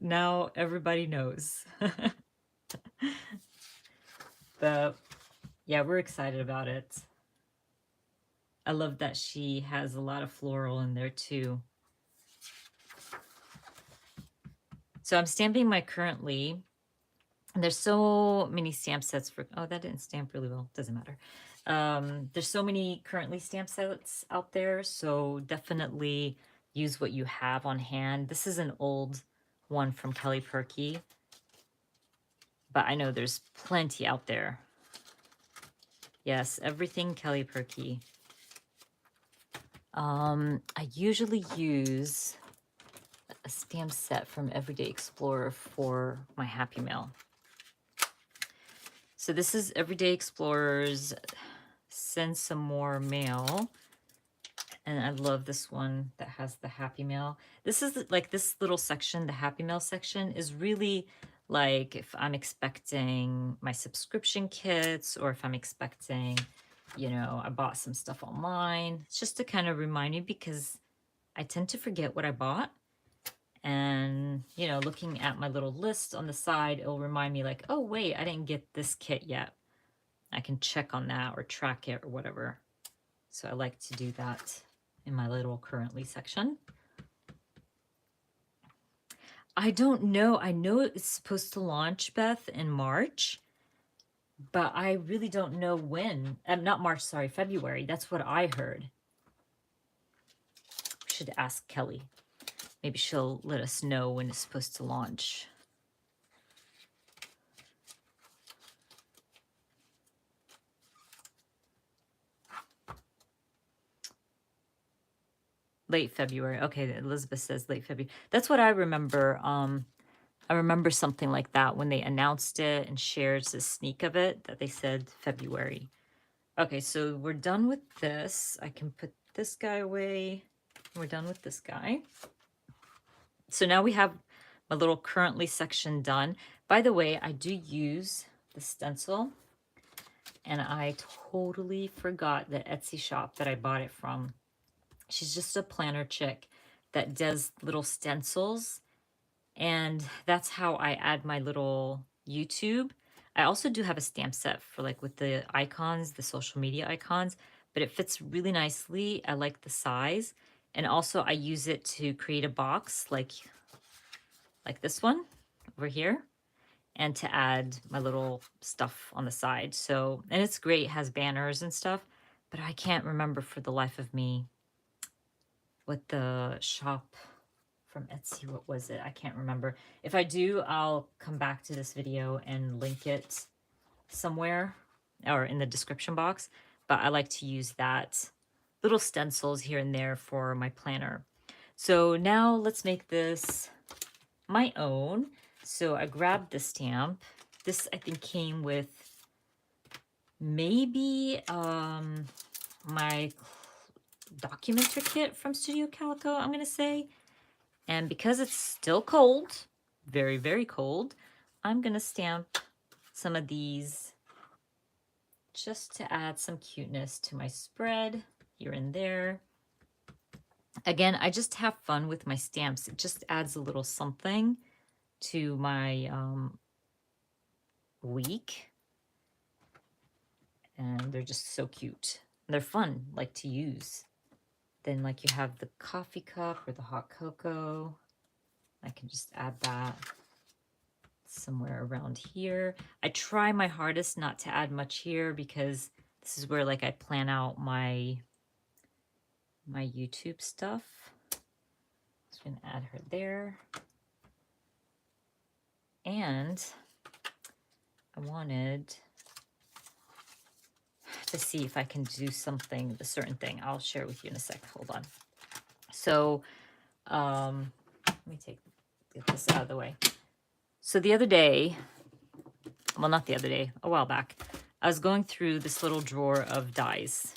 Now everybody knows. But yeah, we're excited about it. I love that she has a lot of floral in there too. So I'm stamping my currently. And there's so many stamp sets for, oh, that didn't stamp really well. Doesn't matter. There's so many currently stamp sets out there. So definitely use what you have on hand. This is an old one from Kelly Perky, but I know there's plenty out there. Yes, everything Kelly Perky. I usually use a stamp set from Everyday Explorer for my Happy Mail. So this is Everyday Explorer's Send Some More Mail. And I love this one that has the Happy Mail. This is like this little section, the Happy Mail section, is really like if I'm expecting my subscription kits or if I'm expecting, I bought some stuff online. It's just to kind of remind me because I tend to forget what I bought. And, looking at my little list on the side, it'll remind me like, oh, wait, I didn't get this kit yet. I can check on that or track it or whatever. So I like to do that in my little currently section. I don't know. I know it's supposed to launch, Beth, in March, but I really don't know when. Not March, sorry, February. That's what I heard. We should ask Kelly. Maybe she'll let us know when it's supposed to launch. Late February. Okay, Elizabeth says late February. That's what I remember. I remember something like that when they announced it and shared the sneak of it that they said February. Okay, so we're done with this. I can put this guy away. We're done with this guy. So now we have my little currently section done. By the way, I do use the stencil, and I totally forgot the Etsy shop that I bought it from. She's just a planner chick that does little stencils, and that's how I add my little YouTube. I also do have a stamp set for like with the icons, the social media icons, but it fits really nicely. I like the size. And also I use it to create a box like this one over here, and to add my little stuff on the side. So, and it's great, it has banners and stuff, but I can't remember for the life of me what the shop from Etsy, what was it? I can't remember. If I do, I'll come back to this video and link it somewhere or in the description box. But I like to use that little stencils here and there for my planner. So now let's make this my own. So I grabbed the stamp. This I think came with maybe my documenter kit from Studio Calico, I'm gonna say. And because it's still cold, very, very cold, I'm gonna stamp some of these just to add some cuteness to my spread here and there. Again, I just have fun with my stamps. It just adds a little something to my week. And they're just so cute. They're fun, like, to use. Then, like, you have the coffee cup or the hot cocoa. I can just add that somewhere around here. I try my hardest not to add much here because this is where like I plan out my YouTube stuff. So I'm gonna add her there. And I wanted to see if I can do something, a certain thing. I'll share with you in a sec. Hold on. So let me get this out of the way. So the other day, well, not the other day, a while back, I was going through this little drawer of dies,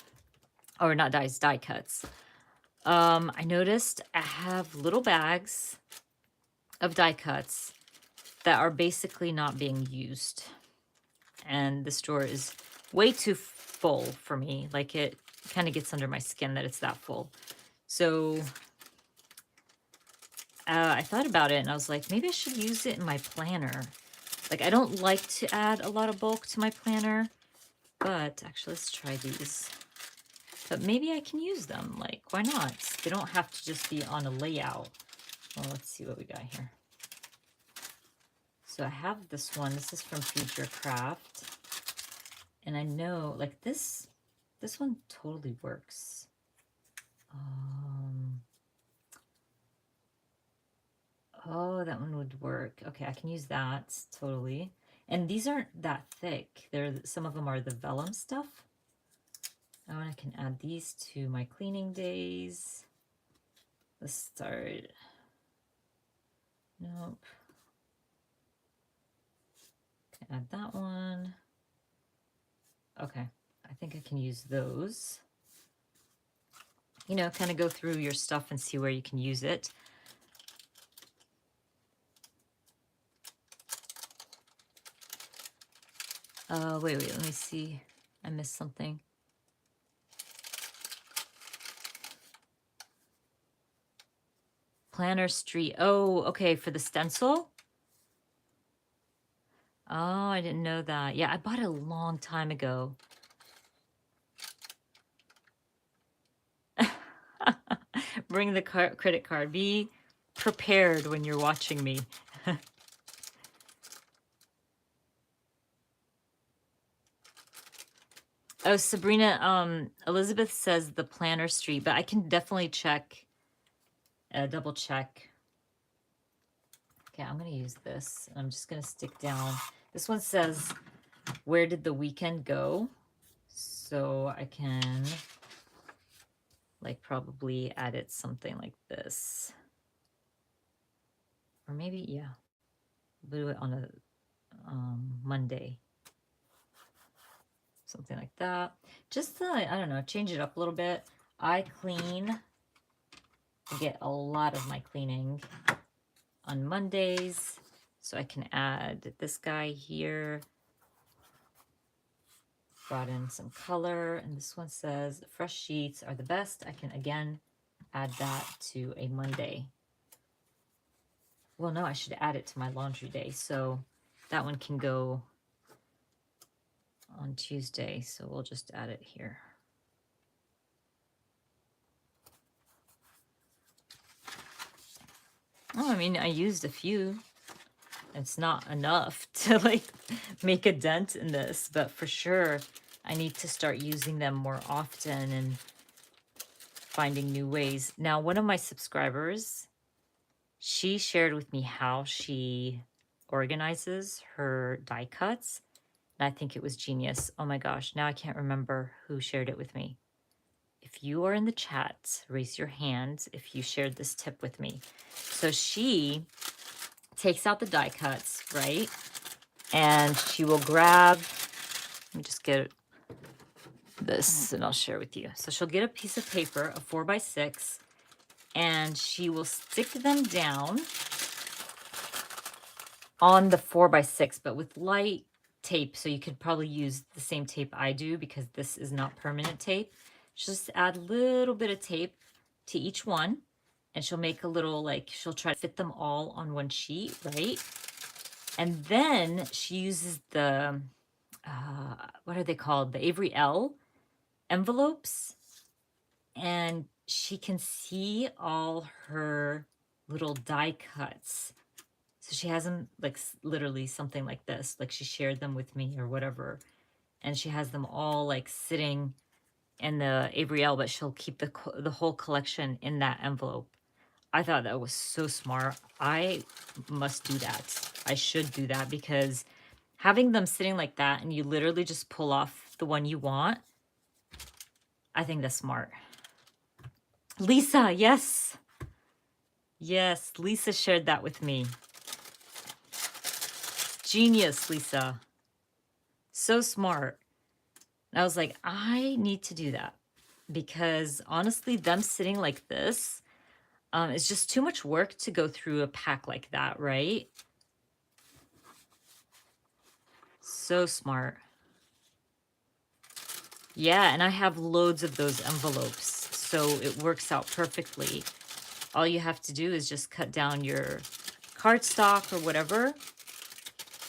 or not dies, die cuts. I noticed I have little bags of die cuts that are basically not being used. And this drawer is way too full for me. Like, it kind of gets under my skin that it's that full. So I thought about it and I was like, maybe I should use it in my planner. Like, I don't like to add a lot of bulk to my planner, but actually, let's try these. But maybe I can use them. Like, why not? They don't have to just be on a layout. Well, let's see what we got here. So I have this one. This is from Future Craft. And I know, like, this one totally works. Oh, that one would work. Okay, I can use that totally. And these aren't that thick. Some of them are the vellum stuff. Oh, and I can add these to my cleaning days. Let's start. Nope. Can add that one. Okay, I think I can use those. You know, kind of go through your stuff and see where you can use it. Wait, let me see. I missed something. Planner Street. Oh, okay, for the stencil? Oh, I didn't know that. Yeah, I bought it a long time ago. Bring the credit card. Be prepared when you're watching me. Oh, Sabrina, Elizabeth says the Planner Street, but I can definitely check, double check. Okay, I'm gonna use this. I'm just gonna stick down. This one says, where did the weekend go? So I can like probably add it something like this. Or maybe, yeah, do it on a Monday. Something like that. Just to, I don't know, change it up a little bit. I get a lot of my cleaning on Mondays. So I can add this guy here. Brought in some color. And this one says, fresh sheets are the best. I can, again, add that to a Monday. Well, no, I should add it to my laundry day. So that one can go on Tuesday. So we'll just add it here. Oh, I mean, I used a few. It's not enough to like make a dent in this, but for sure I need to start using them more often and finding new ways. Now, one of my subscribers, she shared with me how she organizes her die cuts. And I think it was genius. Oh my gosh, now I can't remember who shared it with me. If you are in the chat, raise your hand if you shared this tip with me. So she takes out the die cuts, right? And she will grab, let me just get this and I'll share with you. So she'll get a piece of paper, a 4x6, and she will stick them down on the 4x6, but with light tape. So you could probably use the same tape I do because this is not permanent tape. She'll just add a little bit of tape to each one, and she'll make a little, like, she'll try to fit them all on one sheet, right? And then she uses the, what are they called? The Avery L envelopes. And she can see all her little die cuts. So she has them like literally something like this, like she shared them with me or whatever. And she has them all like sitting in the Avery L, but she'll keep the whole collection in that envelope. I thought that was so smart. I must do that. I should do that because having them sitting like that and you literally just pull off the one you want, I think that's smart. Lisa, yes. Yes, Lisa shared that with me. Genius, Lisa. So smart. And I was like, I need to do that because honestly, them sitting like this is just too much work to go through a pack like that, right? So smart. Yeah, and I have loads of those envelopes, so it works out perfectly. All you have to do is just cut down your cardstock or whatever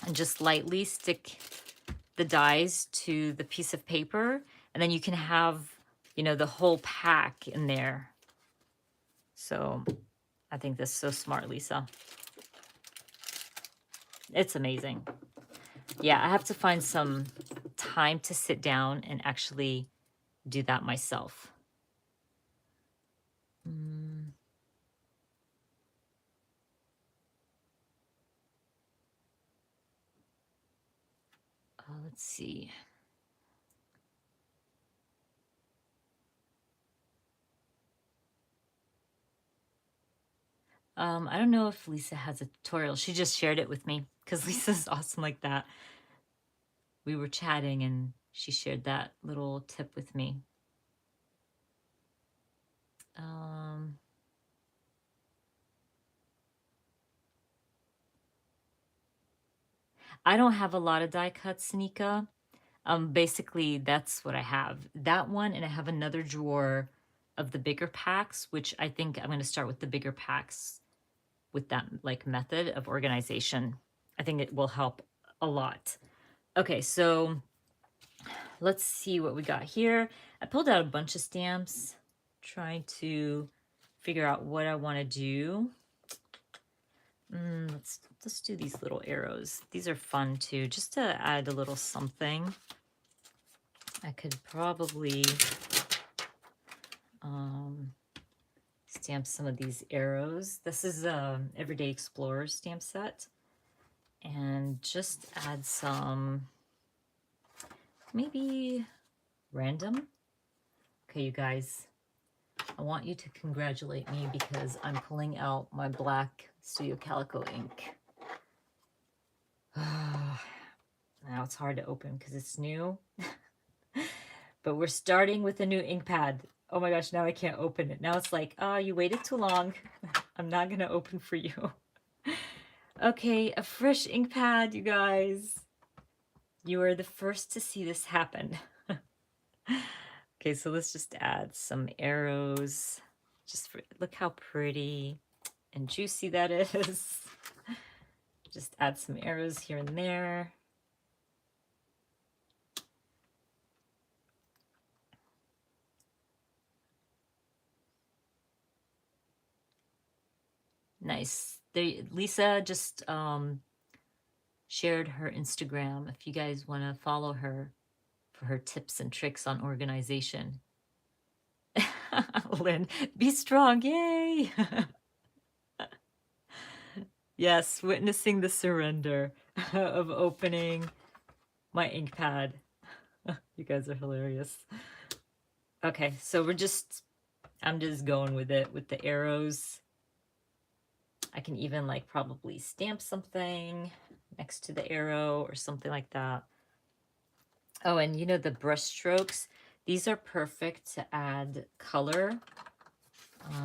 and just lightly stick the dies to the piece of paper, and then you can have, you know, the whole pack in there. So I think that's so smart, Lisa. It's amazing. Yeah, I have to find some time to sit down and actually do that myself. Let's see. I don't know if Lisa has a tutorial. She just shared it with me because Lisa's awesome like that. We were chatting and she shared that little tip with me. Um, I don't have a lot of die cuts, Nika. Basically, that's what I have. That one, and I have another drawer of the bigger packs, which I think I'm going to start with the bigger packs with that like method of organization. I think it will help a lot. Okay, so let's see what we got here. I pulled out a bunch of stamps, trying to figure out what I want to do. Let's do these little arrows. These are fun too, just to add a little something. I could probably stamp some of these arrows. This is a Everyday Explorer stamp set, and just add some maybe random. Okay, you guys, I want you to congratulate me because I'm pulling out my black Studio Calico ink. Now it's hard to open because it's new. But we're starting with a new ink pad. Oh my gosh, now I can't open it. Now it's like, oh, you waited too long. I'm not going to open for you. Okay, a fresh ink pad, you guys. You are the first to see this happen. Okay, so let's just add some arrows. Look how pretty and juicy that is. Just add some arrows here and there. Nice. Lisa just shared her Instagram if you guys want to follow her for her tips and tricks on organization. Lynn, be strong. Yay. Yes, witnessing the surrender of opening my ink pad. You guys are hilarious. Okay, so I'm just going with it with the arrows. I can even like probably stamp something next to the arrow or something like that. Oh, and you know the brush strokes, these are perfect to add color.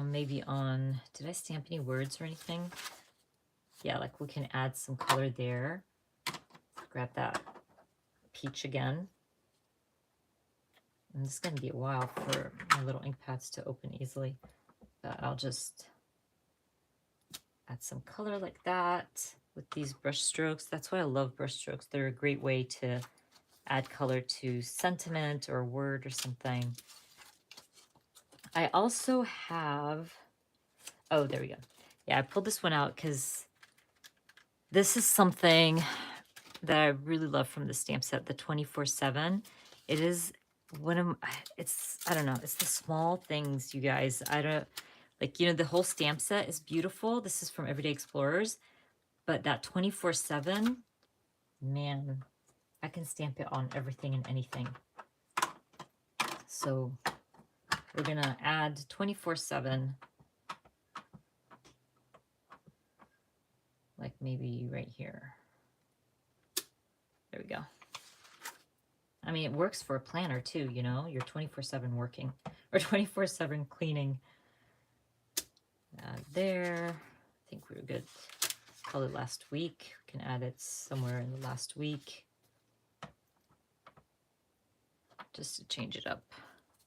Maybe on, did I stamp any words or anything? Yeah, like we can add some color there. Grab that peach again. And this is going to be a while for my little ink pads to open easily, but I'll just add some color like that with these brush strokes. That's why I love brush strokes. They're a great way to add color to sentiment or word or something. I also have, oh, there we go. Yeah, I pulled this one out because this is something that I really love from the stamp set, the 24/7. It is one of, I don't know, it's the small things, you guys. I don't, like, you know, the whole stamp set is beautiful. This is from Everyday Explorers, but that 24/7, man, I can stamp it on everything and anything. So we're gonna add 24/7, like maybe right here. There we go. I mean, it works for a planner too, you know, you're 24/7 working or 24/7 cleaning. There, I think we were good. Probably last week. We can add it somewhere in the last week just to change it up.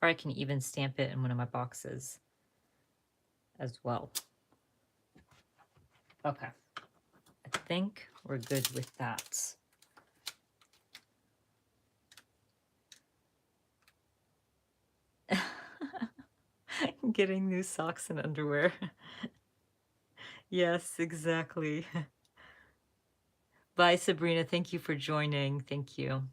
Or I can even stamp it in one of my boxes as well. Okay, I think we're good with that. Getting new socks and underwear. Yes, exactly. Bye, Sabrina. Thank you for joining. Thank you.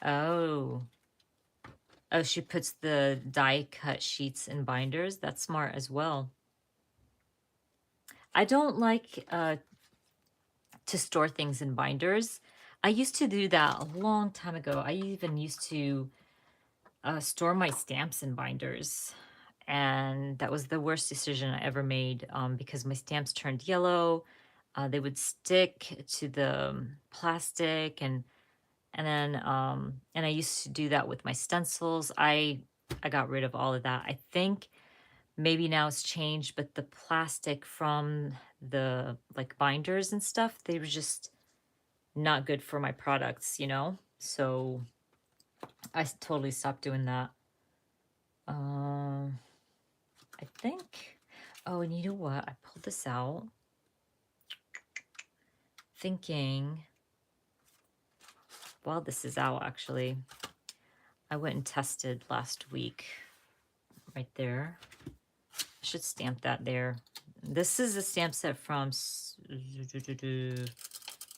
Oh. Oh, she puts the die cut sheets in binders. That's smart as well. I don't like to store things in binders. I used to do that a long time ago. I even used to store my stamps in binders. And that was the worst decision I ever made because my stamps turned yellow. They would stick to the plastic and I used to do that with my stencils. I got rid of all of that. I think maybe now it's changed, but the plastic from the like binders and stuff, they were just not good for my products, you know? So totally stopped doing that. Um, I think, oh, and you know what? I pulled this out thinking, while this is out, actually, I went and tested last week right there. I should stamp that there. This is a stamp set from,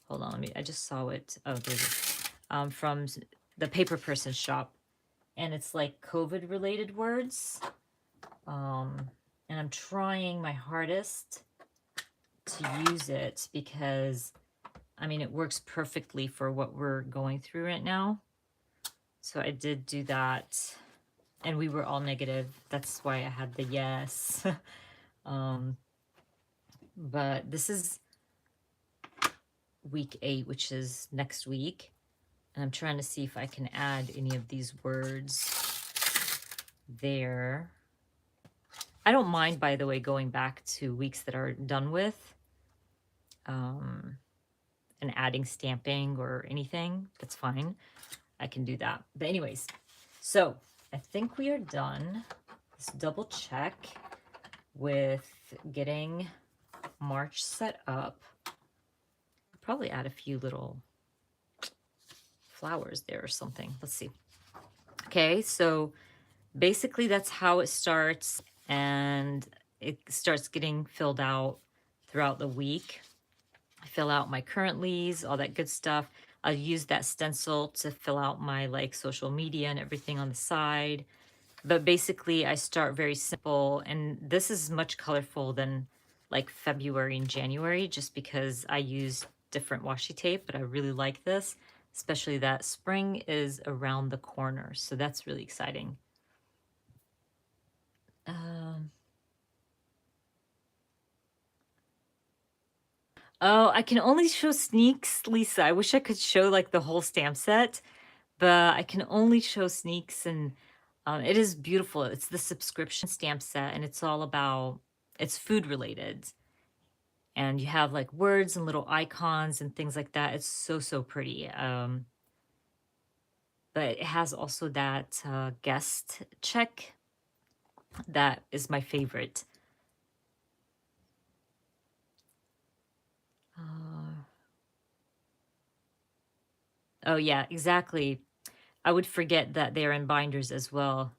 hold on, I just saw it. Oh, there it is. From the Paper Person shop. And it's like COVID related words. And I'm trying my hardest to use it because, I mean, it works perfectly for what we're going through right now. So I did do that. And we were all negative. That's why I had the yes. But this is week 8, which is next week. And I'm trying to see if I can add any of these words there. I don't mind, by the way, going back to weeks that are done with and adding stamping or anything. That's fine. I can do that. But anyways, so I think we are done. Let's double check with getting March set up. Probably add a few little flowers there or something. Let's see. Okay, so basically that's how it starts, and it starts getting filled out throughout the week. I fill out my currentlies, all that good stuff. I'll use that stencil to fill out my like social media and everything on the side. But basically I start very simple, and this is much colorful than like February and January just because I use different washi tape, but I really like this, especially that spring is around the corner. So that's really exciting. Oh, I can only show sneaks, Lisa. I wish I could show like the whole stamp set, but I can only show sneaks, and it is beautiful. It's the subscription stamp set, and it's all about, it's food related. And you have like words and little icons and things like that. It's so, so pretty. But it has also that guest check. That is my favorite. Oh yeah, exactly. I would forget that they're in binders as well.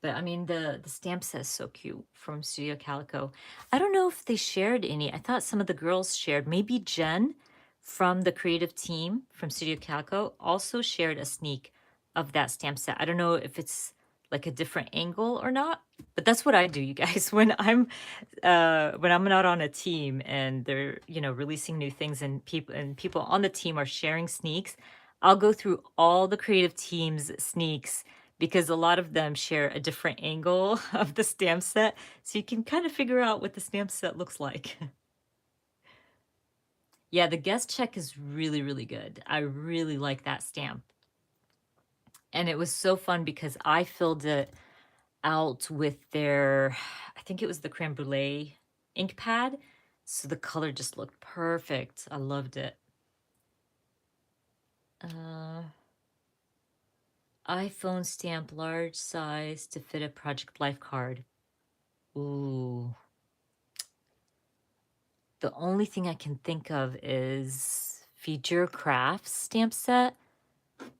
But I mean, the stamp set is so cute from Studio Calico. I don't know if they shared any. I thought some of the girls shared. Maybe Jen from the creative team from Studio Calico also shared a sneak of that stamp set. I don't know if it's like a different angle or not, but that's what I do, you guys. When I'm not on a team and they're, you know, releasing new things and people on the team are sharing sneaks, I'll go through all the creative team's sneaks because a lot of them share a different angle of the stamp set. So you can kind of figure out what the stamp set looks like. Yeah, the guest check is really, really good. I really like that stamp. And it was so fun because I filled it out with their, I think it was the creme brulee ink pad. So the color just looked perfect. I loved it. iPhone stamp large size to fit a Project Life card. Ooh. The only thing I can think of is Feature Crafts stamp set.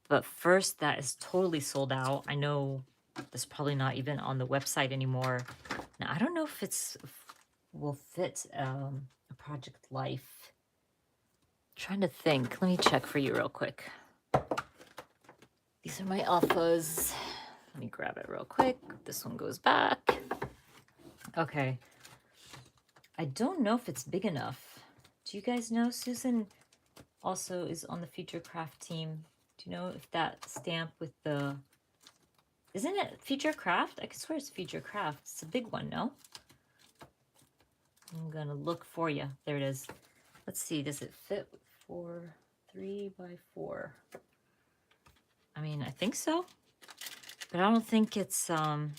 But first, that is totally sold out. I know that's probably not even on the website anymore. Now, I don't know if will fit a Project Life. I'm trying to think. Let me check for you real quick. These are my alphas. Let me grab it real quick. This one goes back. Okay. I don't know if it's big enough. Do you guys know? Susan also is on the Future Craft team. Do you know if that stamp with the... Isn't it Future Craft? I could swear it's Future Craft. It's a big one, no? I'm gonna look for you. There it is. Let's see, does it fit for 3x4? I mean, I think so, but I don't think it's, there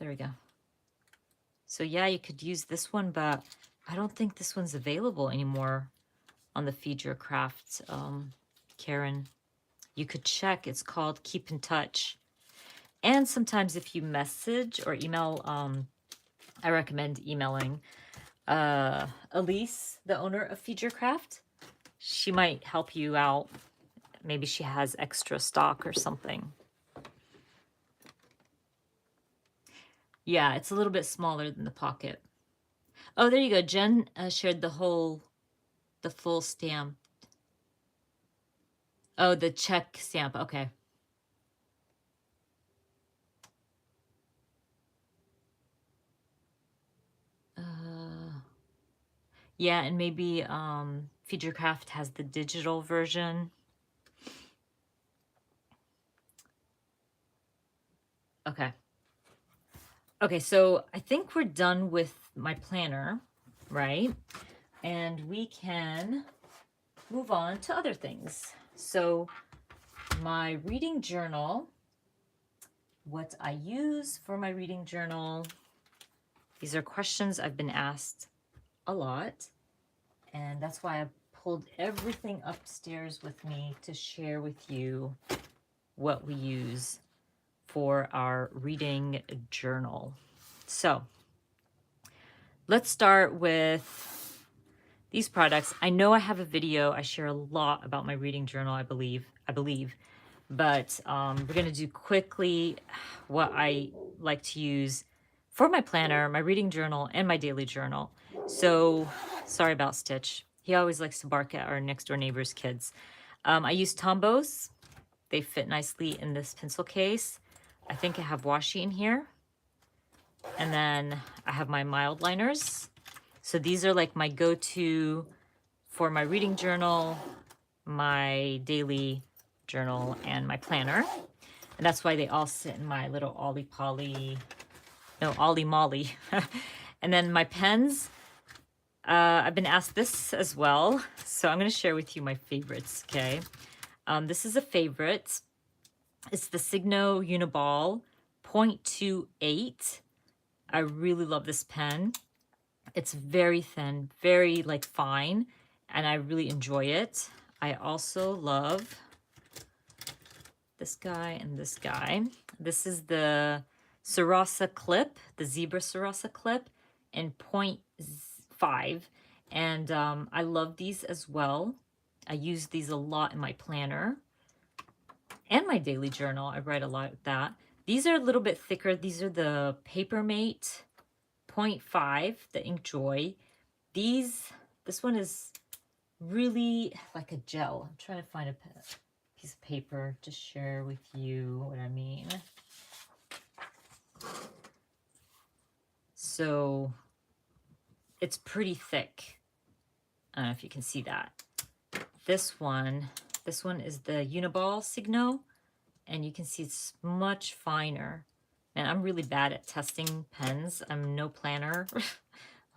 we go. So yeah, you could use this one, but I don't think this one's available anymore on the Feed Your Craft, Karen. You could check. It's called Keep in Touch. And sometimes if you message or email, I recommend emailing Elise, the owner of Feed Your Craft. She might help you out. Maybe she has extra stock or something. Yeah, it's a little bit smaller than the pocket. Oh, there you go. Jen shared the full stamp. Oh, the check stamp. Okay. Yeah, and maybe Feed Your Craft has the digital version. Okay. Okay, so I think we're done with my planner, right? And we can move on to other things. So my reading journal, what I use for my reading journal, these are questions I've been asked a lot. And that's why I pulled everything upstairs with me to share with you what we use for our reading journal. So let's start with these products. I know I have a video. I share a lot about my reading journal, I believe. But we're going to do quickly what I like to use for my planner, my reading journal, and my daily journal. So sorry about Stitch. He always likes to bark at our next door neighbor's kids. I use Tombows. They fit nicely in this pencil case. I think I have washi in here. And then I have my mild liners. So these are like my go-to for my reading journal, my daily journal, and my planner. And that's why they all sit in my little Ollie Polly, no, Ollie Molly. And then my pens, I've been asked this as well. So I'm going to share with you my favorites, okay? This is a favorite. It's the Signo Uniball 0.28. I really love this pen. It's very thin, very like fine, and I really enjoy it. I also love this guy and this guy. This is the Sarasa clip, the zebra Sarasa clip in 0.5. And I love these as well. I use these a lot in my planner and my daily journal. I write a lot with that. These are a little bit thicker. These are the Papermate 0.5, the Inkjoy. This one is really like a gel. I'm trying to find a piece of paper to share with you what I mean. So it's pretty thick. I don't know if you can see that. This one is the Uniball Signo, and you can see it's much finer. And I'm really bad at testing pens. I'm no planner. Oh,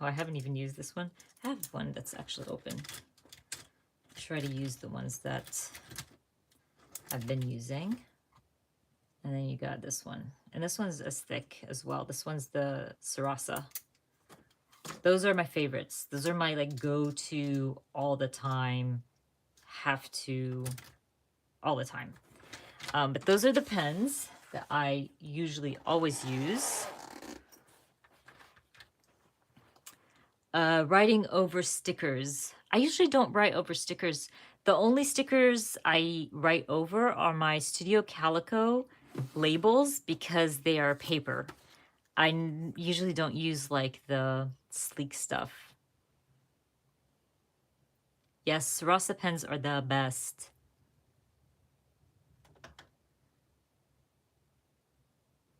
I haven't even used this one. I have one that's actually open. Try to use the ones that I've been using. And then you got this one. And this one's as thick as well. This one's the Sarasa. Those are my favorites. Those are my like go-to all the time, have to, all the time. But those are the pens that I usually always use. Writing over stickers. I usually don't write over stickers. The only stickers I write over are my Studio Calico labels because they are paper. I usually don't use like the sleek stuff. Yes, Sarasa pens are the best.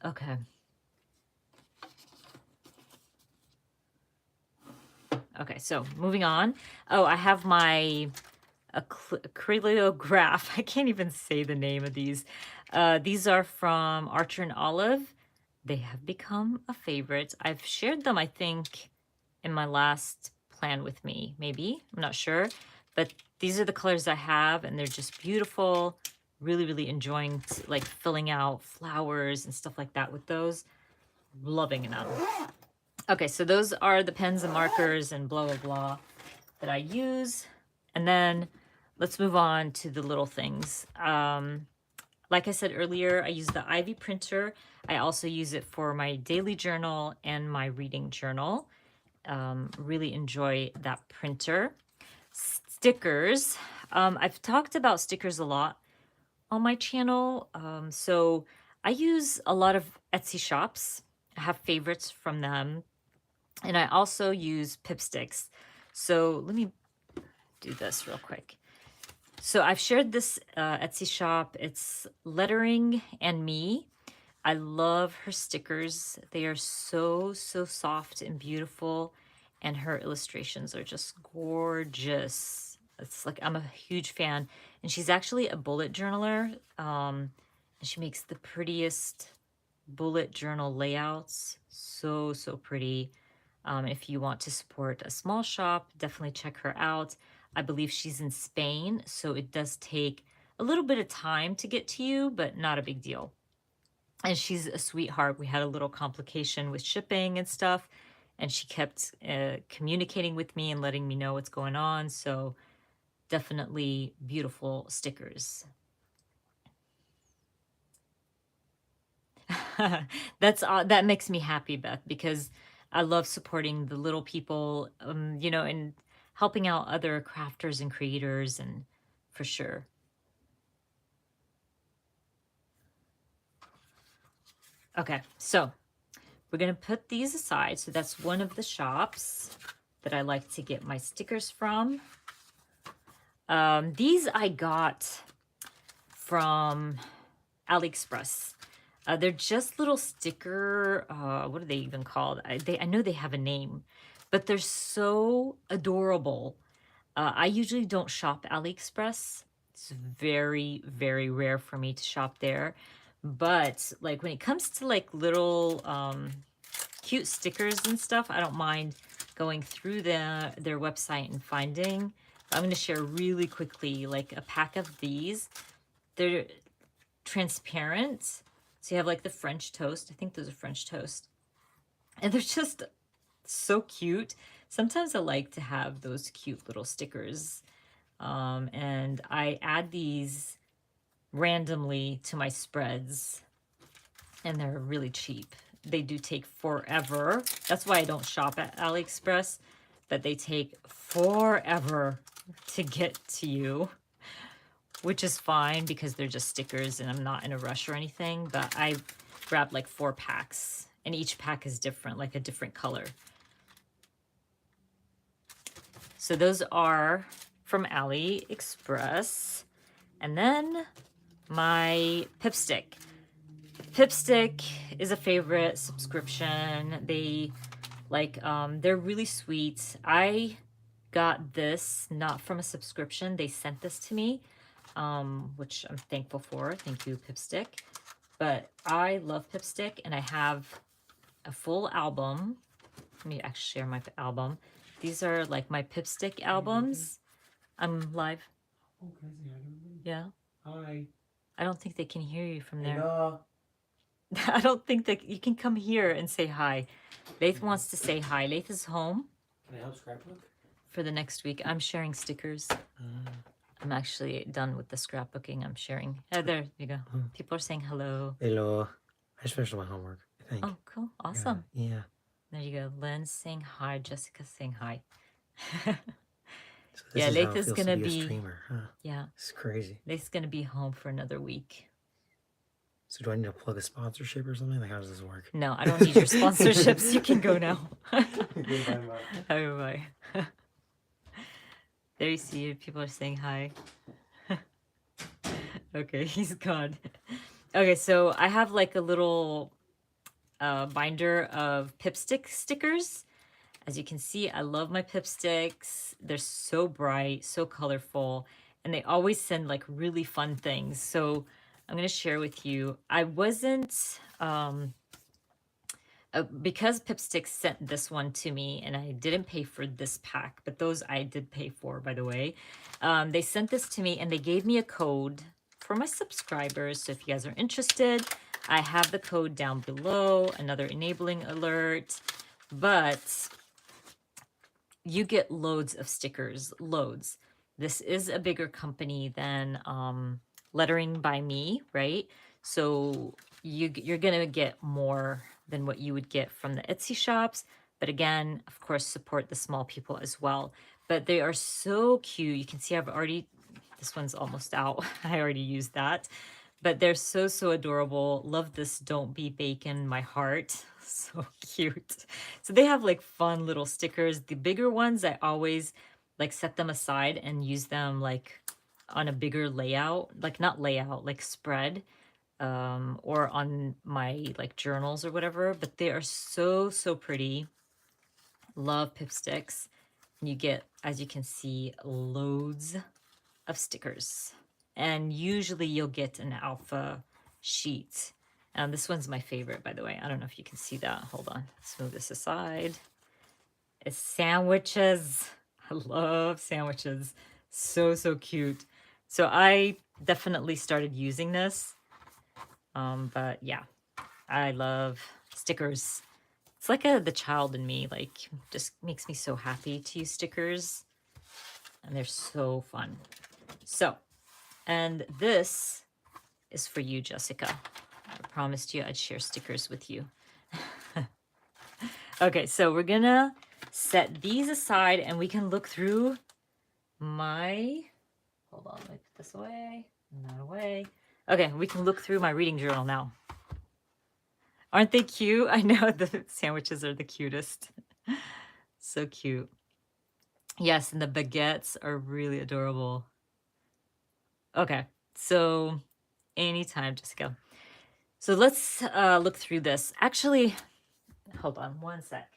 Okay. Okay, so moving on. Oh, I have my acrylograph. I can't even say the name of these. These are from Archer and Olive. They have become a favorite. I've shared them, I think, in my last plan with me, maybe. I'm not sure. But these are the colors I have, and they're just beautiful. Really, really enjoying like filling out flowers and stuff like that with those. Loving them. Okay, so those are the pens and markers and blah, blah, blah that I use. And then let's move on to the little things. Like I said earlier, I use the Ivy printer. I also use it for my daily journal and my reading journal. Really enjoy that printer. Stickers. I've talked about stickers a lot on my channel. So I use a lot of Etsy shops. I have favorites from them. And I also use Pipsticks. So let me do this real quick. So I've shared this Etsy shop. It's Lettering and Me. I love her stickers. They are so, so soft and beautiful. And her illustrations are just gorgeous. It's like, I'm a huge fan. And she's actually a bullet journaler. And she makes the prettiest bullet journal layouts. So, so pretty. If you want to support a small shop, definitely check her out. I believe she's in Spain, so it does take a little bit of time to get to you, but not a big deal. And she's a sweetheart. We had a little complication with shipping and stuff, and she kept communicating with me and letting me know what's going on. So definitely beautiful stickers. That makes me happy, Beth, because I love supporting the little people, and helping out other crafters and creators, and for sure. Okay, so we're gonna put these aside. So that's one of the shops that I like to get my stickers from. These I got from AliExpress. They're just little sticker, what are they even called? I know they have a name, but they're so adorable. I usually don't shop AliExpress. It's very, very rare for me to shop there. But like when it comes to like little cute stickers and stuff, I don't mind going through their website and finding. I'm going to share really quickly like a pack of these. They're transparent. So you have like the French toast. I think those are French toast. And they're just so cute. Sometimes I like to have those cute little stickers. And I add these randomly to my spreads. And they're really cheap. They do take forever. That's why I don't shop at AliExpress. But they take forever to get to you, which is fine because they're just stickers and I'm not in a rush or anything. But I grabbed like 4 packs, and each pack is different, like a different color. So those are from AliExpress. And then my Pipstick. Pipstick is a favorite subscription. They're really sweet. I got this not from a subscription. They sent this to me, which I'm thankful for. Thank you, Pipstick. But I love Pipstick, and I have a full album. Let me actually share my album. These are like my Pipstick albums. I'm live. Oh, can I say hi to everybody? Yeah. Hi. I don't think they can hear you from there. Hello. I don't think that you can come here and say hi. Lath wants to say hi. Lath is home Can I help scrapbook? for the next week. I'm sharing stickers. I'm actually done with the scrapbooking. I'm sharing. Oh, there you go. People are saying hello. Hello. I just finished my homework, I think. Oh, cool. Awesome. Yeah. There you go. Lynn's saying hi. Jessica's saying hi. So this Yeah, is Lath how it is feels gonna to be a be. streamer, huh? Yeah, It's crazy. Lath's gonna be home for another week. So do I need to plug a sponsorship or something? Like, how does this work? No, I don't need your sponsorships. You can go now. Goodbye, Bye bye. There you see it. People are saying hi. Okay, he's gone. Okay, so I have like a little binder of Pipstick stickers. As you can see, I love my Pipsticks. They're so bright, so colorful, and they always send like really fun things. So I'm going to share with you. I wasn't, because Pipsticks sent this one to me and I didn't pay for this pack, but those I did pay for, by the way. They sent this to me and they gave me a code for my subscribers. So if you guys are interested, I have the code down below, another enabling alert. But you get loads of stickers, loads. This is a bigger company than Lettering by Me, right? So you're gonna get more than what you would get from the Etsy shops. But again, of course, support the small people as well. But they are so cute. You can see I've already, this one's almost out. I already used that. But they're so, so adorable. Love this Don't Be Bacon, my heart. So cute. So they have like fun little stickers. The bigger ones, I always like set them aside and use them like on a bigger layout, like not layout, like spread, or on my like journals or whatever. But they are so, so pretty. Love Pipsticks. And you get, as you can see, loads of stickers. And usually you'll get an alpha sheet. This one's my favorite, by the way. I don't know if you can see that. Hold on. Let's move this aside. It's sandwiches. I love sandwiches. So, so cute. So I definitely started using this. But yeah, I love stickers. It's like the child in me, like just makes me so happy to use stickers. And they're so fun. So, and this is for you, Jessica. I promised you I'd share stickers with you. Okay, so we're gonna set these aside and we can look through my, hold on, let me put this away, not away. Okay, we can look through my reading journal now. Aren't they cute? I know the sandwiches are the cutest. So cute. Yes, and the baguettes are really adorable. Okay, so anytime, Jessica. So let's look through this. Actually, hold on one sec.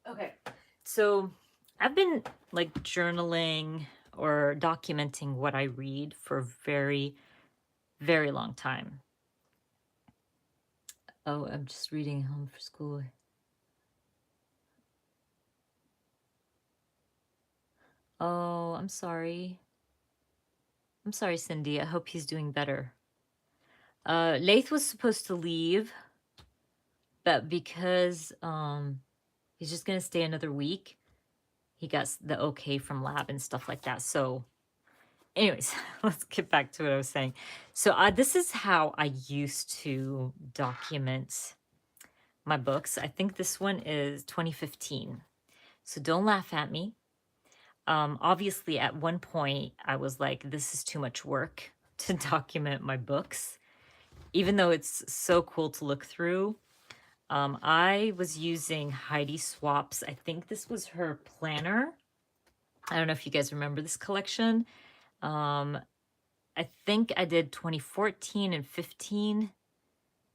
Okay, so I've been like journaling or documenting what I read for a very, very long time. Oh, I'm just reading home for school. Oh, I'm sorry. I'm sorry, Cindy. I hope he's doing better. Lath was supposed to leave, but because he's just gonna stay another week, he got the okay from lab and stuff like that. So anyways, let's get back to what I was saying. So this is how I used to document my books. I think this one is 2015. So don't laugh at me. Obviously, at one point, I was like, this is too much work to document my books, even though it's so cool to look through. I was using Heidi Swapp's, I think this was her planner. I don't know if you guys remember this collection. I think I did 2014 and 15,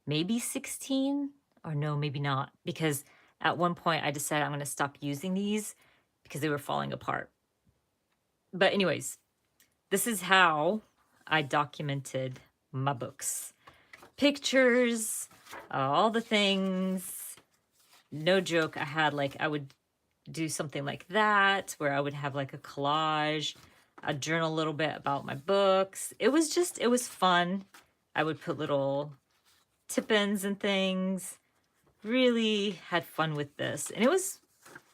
maybe 16, or no, maybe not, because at one point I decided I'm going to stop using these because they were falling apart. But anyways, this is how I documented my books. Pictures, all the things. No joke, I would do something like that where I would have like a collage. I'd journal a little bit about my books. It was fun. I would put little tip-ins and things. Really had fun with this. And it was,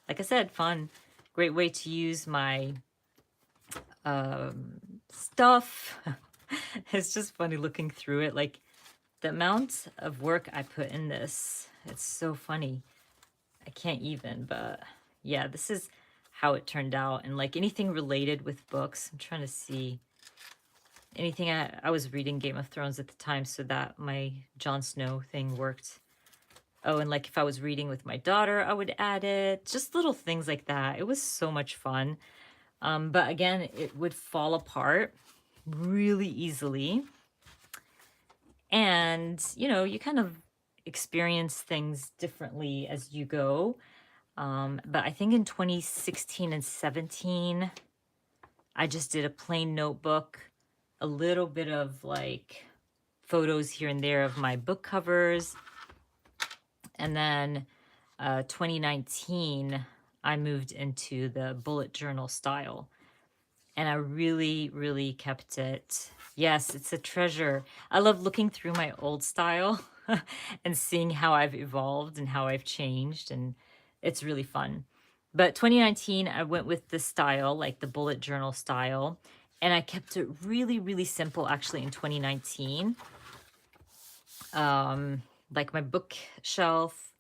like I said, fun. Great way to use my stuff. It's just funny looking through it. Like the amount of work I put in this, it's so funny. I can't even, but yeah, this is how it turned out. And like anything related with books, I'm trying to see anything. I was reading Game of Thrones at the time, so that my Jon Snow thing worked. Oh, and like if I was reading with my daughter, I would add it. Just little things like that. It was so much fun. But again, it would fall apart really easily. And, you kind of experience things differently as you go. But I think in 2016 and 17, I just did a plain notebook, a little bit of like photos here and there of my book covers. And then 2019, I moved into the bullet journal style. And I really, really kept it. Yes, it's a treasure. I love looking through my old style and seeing how I've evolved and how I've changed. And it's really fun. But 2019, I went with the style, like the bullet journal style. And I kept it really, really simple actually in 2019. Like my bookshelf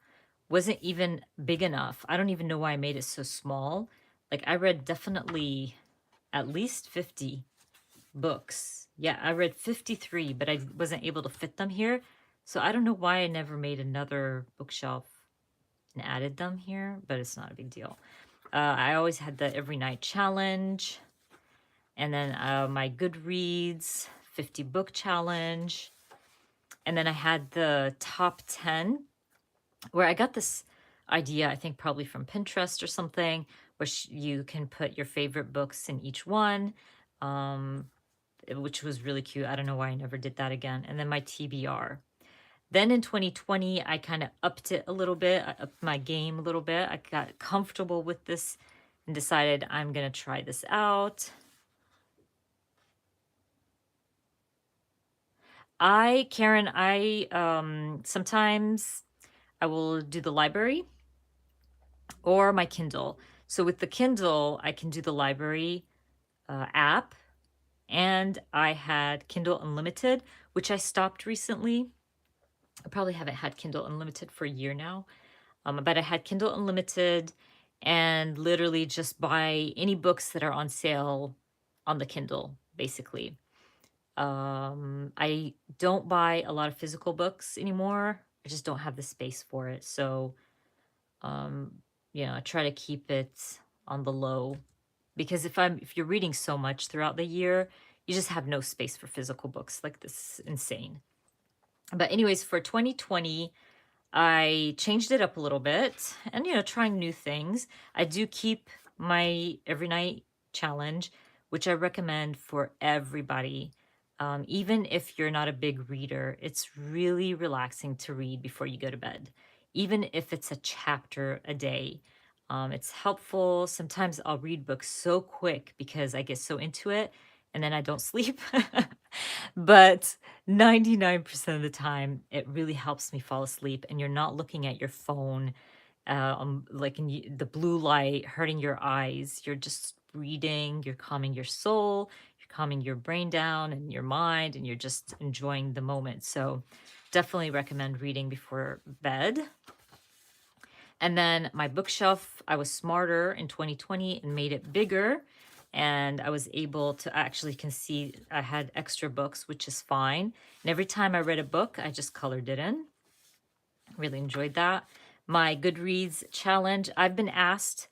wasn't even big enough. I don't even know why I made it so small. Like I read definitely at least 50 books. Yeah, I read 53, but I wasn't able to fit them here. So I don't know why I never made another bookshelf and added them here, but it's not a big deal. I always had the every night challenge, and then my Goodreads 50 book challenge. And then I had the top 10, where I got this idea, I think probably from Pinterest or something, where you can put your favorite books in each one, which was really cute. I don't know why I never did that again. And then my TBR. Then in 2020, I kind of upped it a little bit. I upped my game a little bit. I got comfortable with this and decided I'm going to try this out. Karen, sometimes I will do the library or my Kindle. So with the Kindle, I can do the library app, and I had Kindle Unlimited, which I stopped recently. I probably haven't had Kindle Unlimited for a year now, but I had Kindle Unlimited and literally just buy any books that are on sale on the Kindle, basically. I don't buy a lot of physical books anymore. I just don't have the space for it. So, um, I try to keep it on the low, because if you're reading so much throughout the year, you just have no space for physical books. Like, this is insane. But anyways, for 2020, I changed it up a little bit and, trying new things. I do keep my every night challenge, which I recommend for everybody. Even if you're not a big reader, it's really relaxing to read before you go to bed, even if it's a chapter a day. It's helpful. Sometimes I'll read books so quick because I get so into it and then I don't sleep. But 99% of the time, it really helps me fall asleep, and you're not looking at your phone, like the blue light hurting your eyes. You're just reading, you're calming your soul, you're calming your brain down and your mind, and you're just enjoying the moment. So, definitely recommend reading before bed. And then my bookshelf, I was smarter in 2020 and made it bigger. And I was able to actually can see I had extra books, which is fine. And every time I read a book, I just colored it in. Really enjoyed that. My Goodreads challenge, I've been asked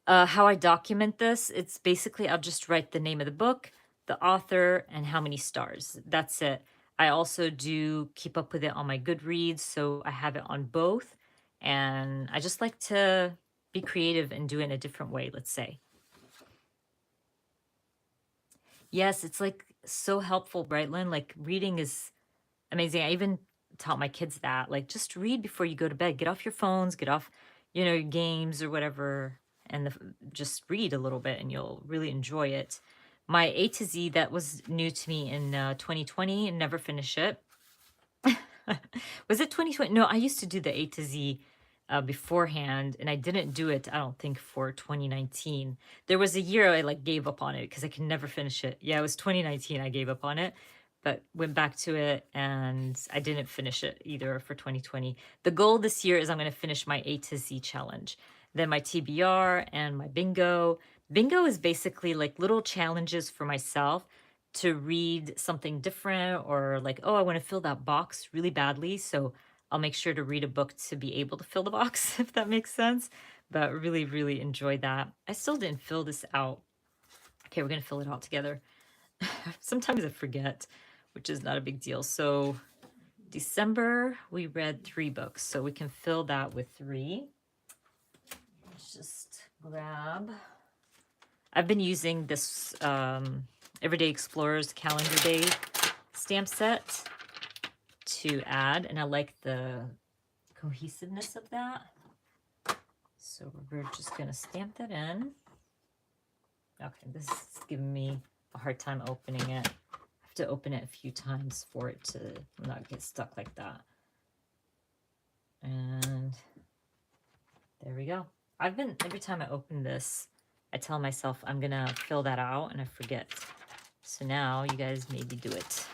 how I document this. It's basically, I'll just write the name of the book, the author, and how many stars. That's it. I also do keep up with it on my Goodreads, so I have it on both. And I just like to be creative and do it in a different way, let's say. Yes, it's like so helpful, Brightland. Like, reading is amazing. I even taught my kids that. Like, just read before you go to bed. Get off your phones, get off, your games or whatever, and just read a little bit and you'll really enjoy it. My A to Z, that was new to me in 2020 and never finish it. Was it 2020? No, I used to do the A to Z beforehand, and I didn't do it, I don't think, for 2019. There was a year I like gave up on it because I can never finish it. Yeah, it was 2019 I gave up on it, but went back to it and I didn't finish it either for 2020. The goal this year is I'm going to finish my A to Z challenge, then my TBR and my bingo. Bingo is basically like little challenges for myself to read something different, or like, oh, I want to fill that box really badly. So I'll make sure to read a book to be able to fill the box, if that makes sense. But really, really enjoyed that. I still didn't fill this out. Okay, we're going to fill it out together. Sometimes I forget, which is not a big deal. So December, we read 3 books, so we can fill that with 3. Let's just grab. I've been using this Everyday Explorers Calendar Day stamp set to add, and I like the cohesiveness of that. So we're just gonna stamp that in. Okay, this is giving me a hard time opening it. I have to open it a few times for it to not get stuck like that. And there we go. Every time I open this, I tell myself I'm gonna fill that out and I forget. So now you guys maybe do it.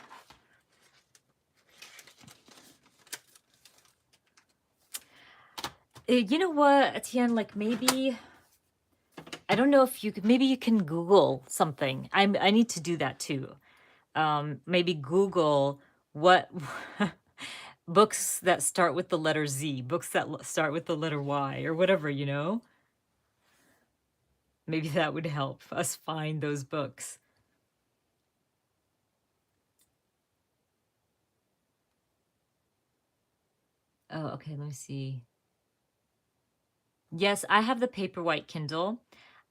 You know what, Etienne, like maybe, I don't know if you could, maybe you can Google something. I need to do that too. Maybe Google what books that start with the letter Z, books that start with the letter Y, or whatever, you know? Maybe that would help us find those books. Oh, okay, let me see. Yes, I have the Paperwhite Kindle.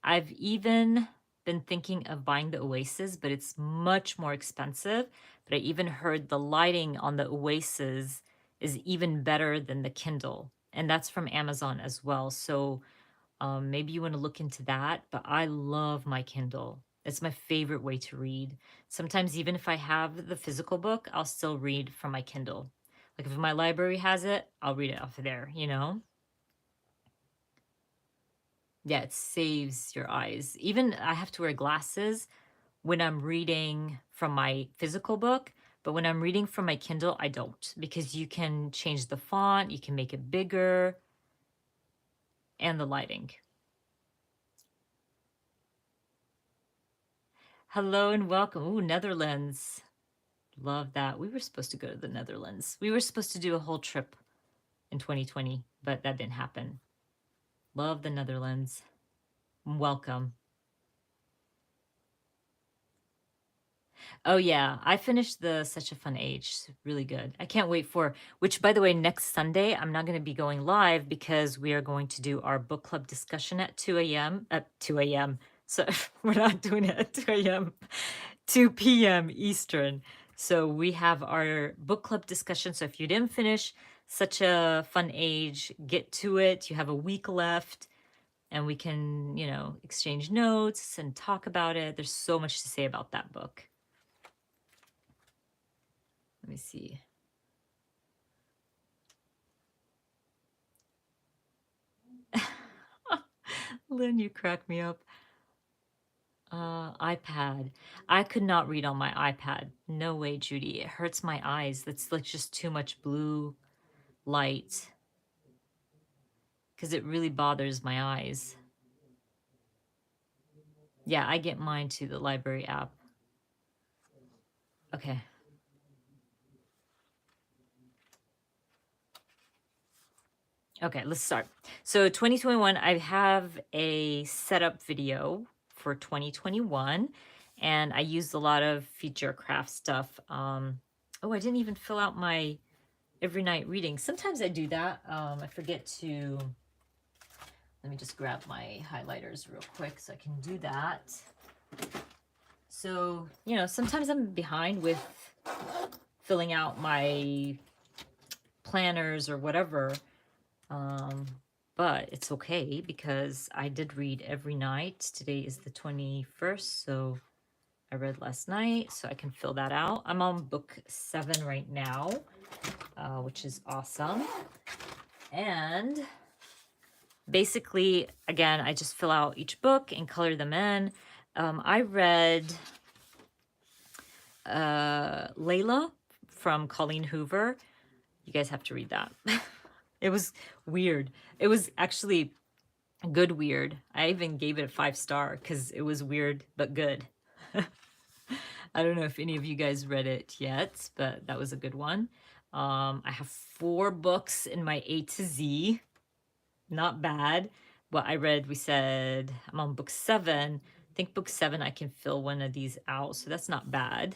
I've even been thinking of buying the Oasis, but it's much more expensive. But I even heard the lighting on the Oasis is even better than the Kindle. And that's from Amazon as well. So maybe you want to look into that. But I love my Kindle. It's my favorite way to read. Sometimes even if I have the physical book, I'll still read from my Kindle. Like if my library has it, I'll read it off of there, you know? Yeah, it saves your eyes. Even I have to wear glasses when I'm reading from my physical book, but when I'm reading from my Kindle, I don't because you can change the font, you can make it bigger, and the lighting. Hello and welcome. Ooh, Netherlands. Love that. We were supposed to go to the Netherlands. We were supposed to do a whole trip in 2020, but that didn't happen. Love the Netherlands. Welcome. Oh yeah, I finished the Such a Fun Age. Really good. I can't wait for, which by the way, next Sunday, I'm not going to be going live because we are going to do our book club discussion at 2 a.m. At 2 a.m. So we're not doing it at 2 a.m. 2 p.m. Eastern. So we have our book club discussion. So if you didn't finish Such a Fun Age, get to it. You have a week left and we can, you know, exchange notes and talk about it. There's so much to say about that book. Let me see. Lynn, you crack me up. iPad. I could not read on my iPad. No way, Judy. It hurts my eyes. That's like just too much blue light. Because it really bothers my eyes. Yeah, I get mine to the library app. Okay. Okay, let's start. So 2021, I have a setup video for 2021, and I used a lot of feature craft stuff. Oh, I didn't even fill out my every night reading. Sometimes I do that. I forget to, let me just grab my highlighters real quick so I can do that. So, you know, sometimes I'm behind with filling out my planners or whatever. But it's okay because I did read every night. Today is the 21st, so I read last night, so I can fill that out. I'm on book 7 right now, which is awesome. And basically, again, I just fill out each book and color them in. I read Layla from Colleen Hoover. You guys have to read that. It was weird. It was actually good weird. I even gave it a 5-star because it was weird but good. I don't know if any of you guys read it yet, but that was a good one. I have 4 books in my A to Z. Not bad. What I read, we said I'm on book 7. I think book 7 I can fill one of these out, so that's not bad.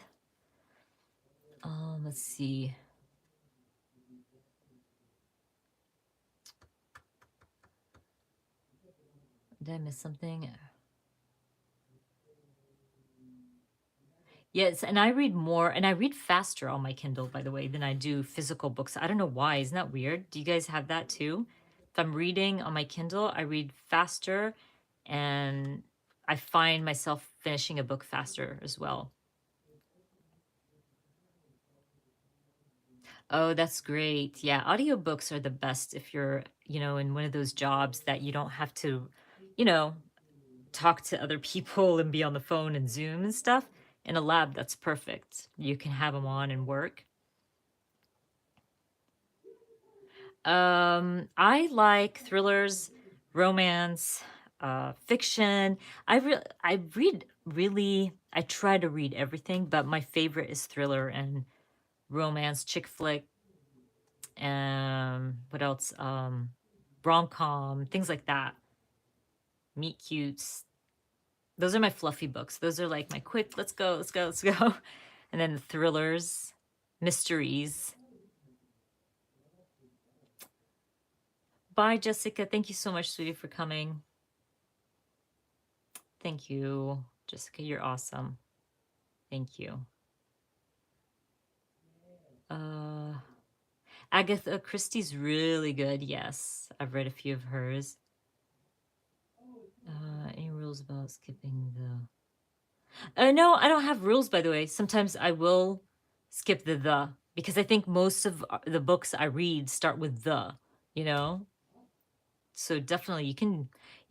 Let's see. Did I miss something? Yes, and I read more and I read faster on my Kindle, by the way, than I do physical books. I don't know why. Isn't that weird? Do you guys have that too? If I'm reading on my Kindle, I read faster and I find myself finishing a book faster as well. Oh, that's great. Yeah, audiobooks are the best if you're, in one of those jobs that you don't have to, you know, talk to other people and be on the phone and Zoom and stuff. In a lab, that's perfect. You can have them on and work. I like thrillers, romance, fiction. I try to read everything, but my favorite is thriller and romance, chick flick, what else? Rom-com, things like that. Meet cutes. Those are my fluffy books. Those are like my quick, let's go, let's go, let's go. And then the thrillers, mysteries. Bye, Jessica. Thank you so much, sweetie, for coming. Thank you, Jessica. You're awesome. Thank you. Uh, Agatha Christie's really good. Yes, I've read a few of hers. Any rules about skipping the? No, I don't have rules, by the way. Sometimes I will skip the because I think most of the books I read start with the, you know. So definitely you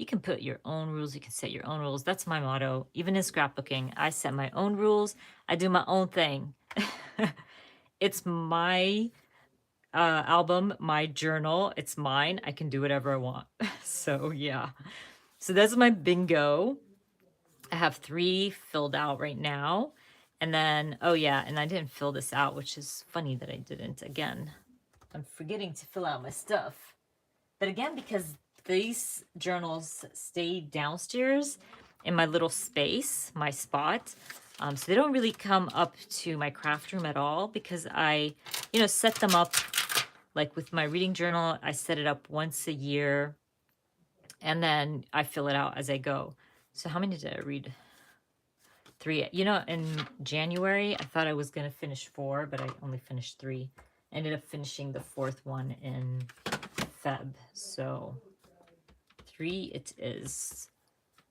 can put your own rules, you can set your own rules. That's my motto. Even in scrapbooking, I set my own rules. I do my own thing. It's my album, my journal. It's mine. I can do whatever I want. So yeah. So that's my bingo. I have 3 filled out right now. And then, oh yeah, and I didn't fill this out, which is funny that I didn't. Again, I'm forgetting to fill out my stuff. But again, because these journals stay downstairs in my little space, my spot, so they don't really come up to my craft room at all because I, set them up like with my reading journal. I set it up once a year and then I fill it out as I go. So how many did I read? 3. In January, I thought I was going to finish 4, but I only finished 3. I ended up finishing the 4th one in Feb. So 3 it is.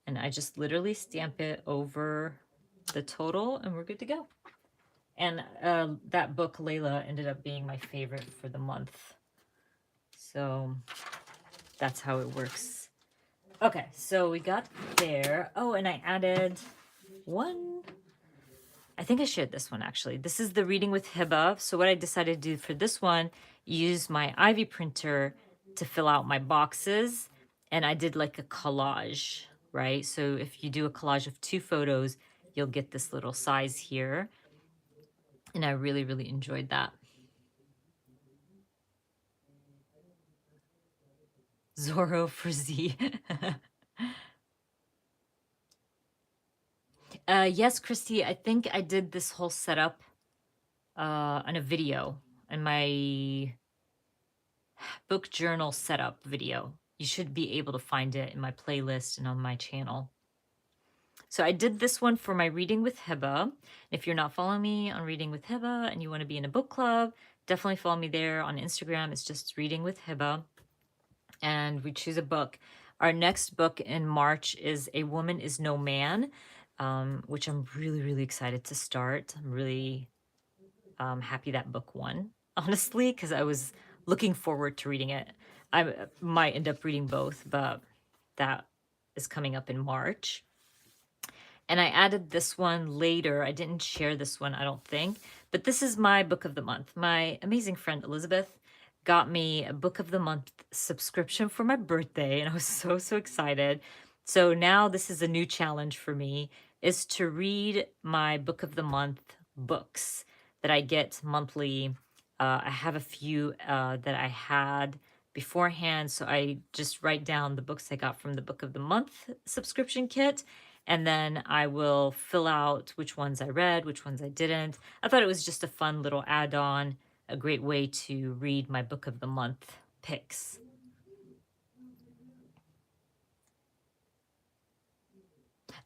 And I just literally stamp it over the total and we're good to go. And that book, Layla, ended up being my favorite for the month. So that's how it works. Okay, so we got there. Oh, and I added one. I think I shared this one actually. This is the Reading with Hiba. So what I decided to do for this one, use my Ivy printer to fill out my boxes. And I did like a collage, right? So if you do a collage of 2 photos, you'll get this little size here. And I really, really enjoyed that. Zorro for Z. Yes, Christy, I think I did this whole setup on a video in my book journal setup video. You should be able to find it in my playlist and on my channel. So I did this one for my Reading with Hiba. If you're not following me on Reading with Hiba and you want to be in a book club, definitely follow me there on Instagram. It's just Reading with Hiba. And we choose a book. Our next book in March is A Woman is No Man, which I'm really, really excited to start. I'm really happy that book won, honestly, because I was looking forward to reading it. I might end up reading both, but that is coming up in March. And I added this one later. I didn't share this one, I don't think, but this is my book of the month. My amazing friend Elizabeth got me a book of the month subscription for my birthday, and I was so, so excited. So now this is a new challenge for me, is to read my book of the month books that I get monthly. I have a few that I had beforehand, so I just write down the books I got from the book of the month subscription kit, and then I will fill out which ones I read, which ones I didn't. I thought it was just a fun little add-on, a great way to read my book of the month picks.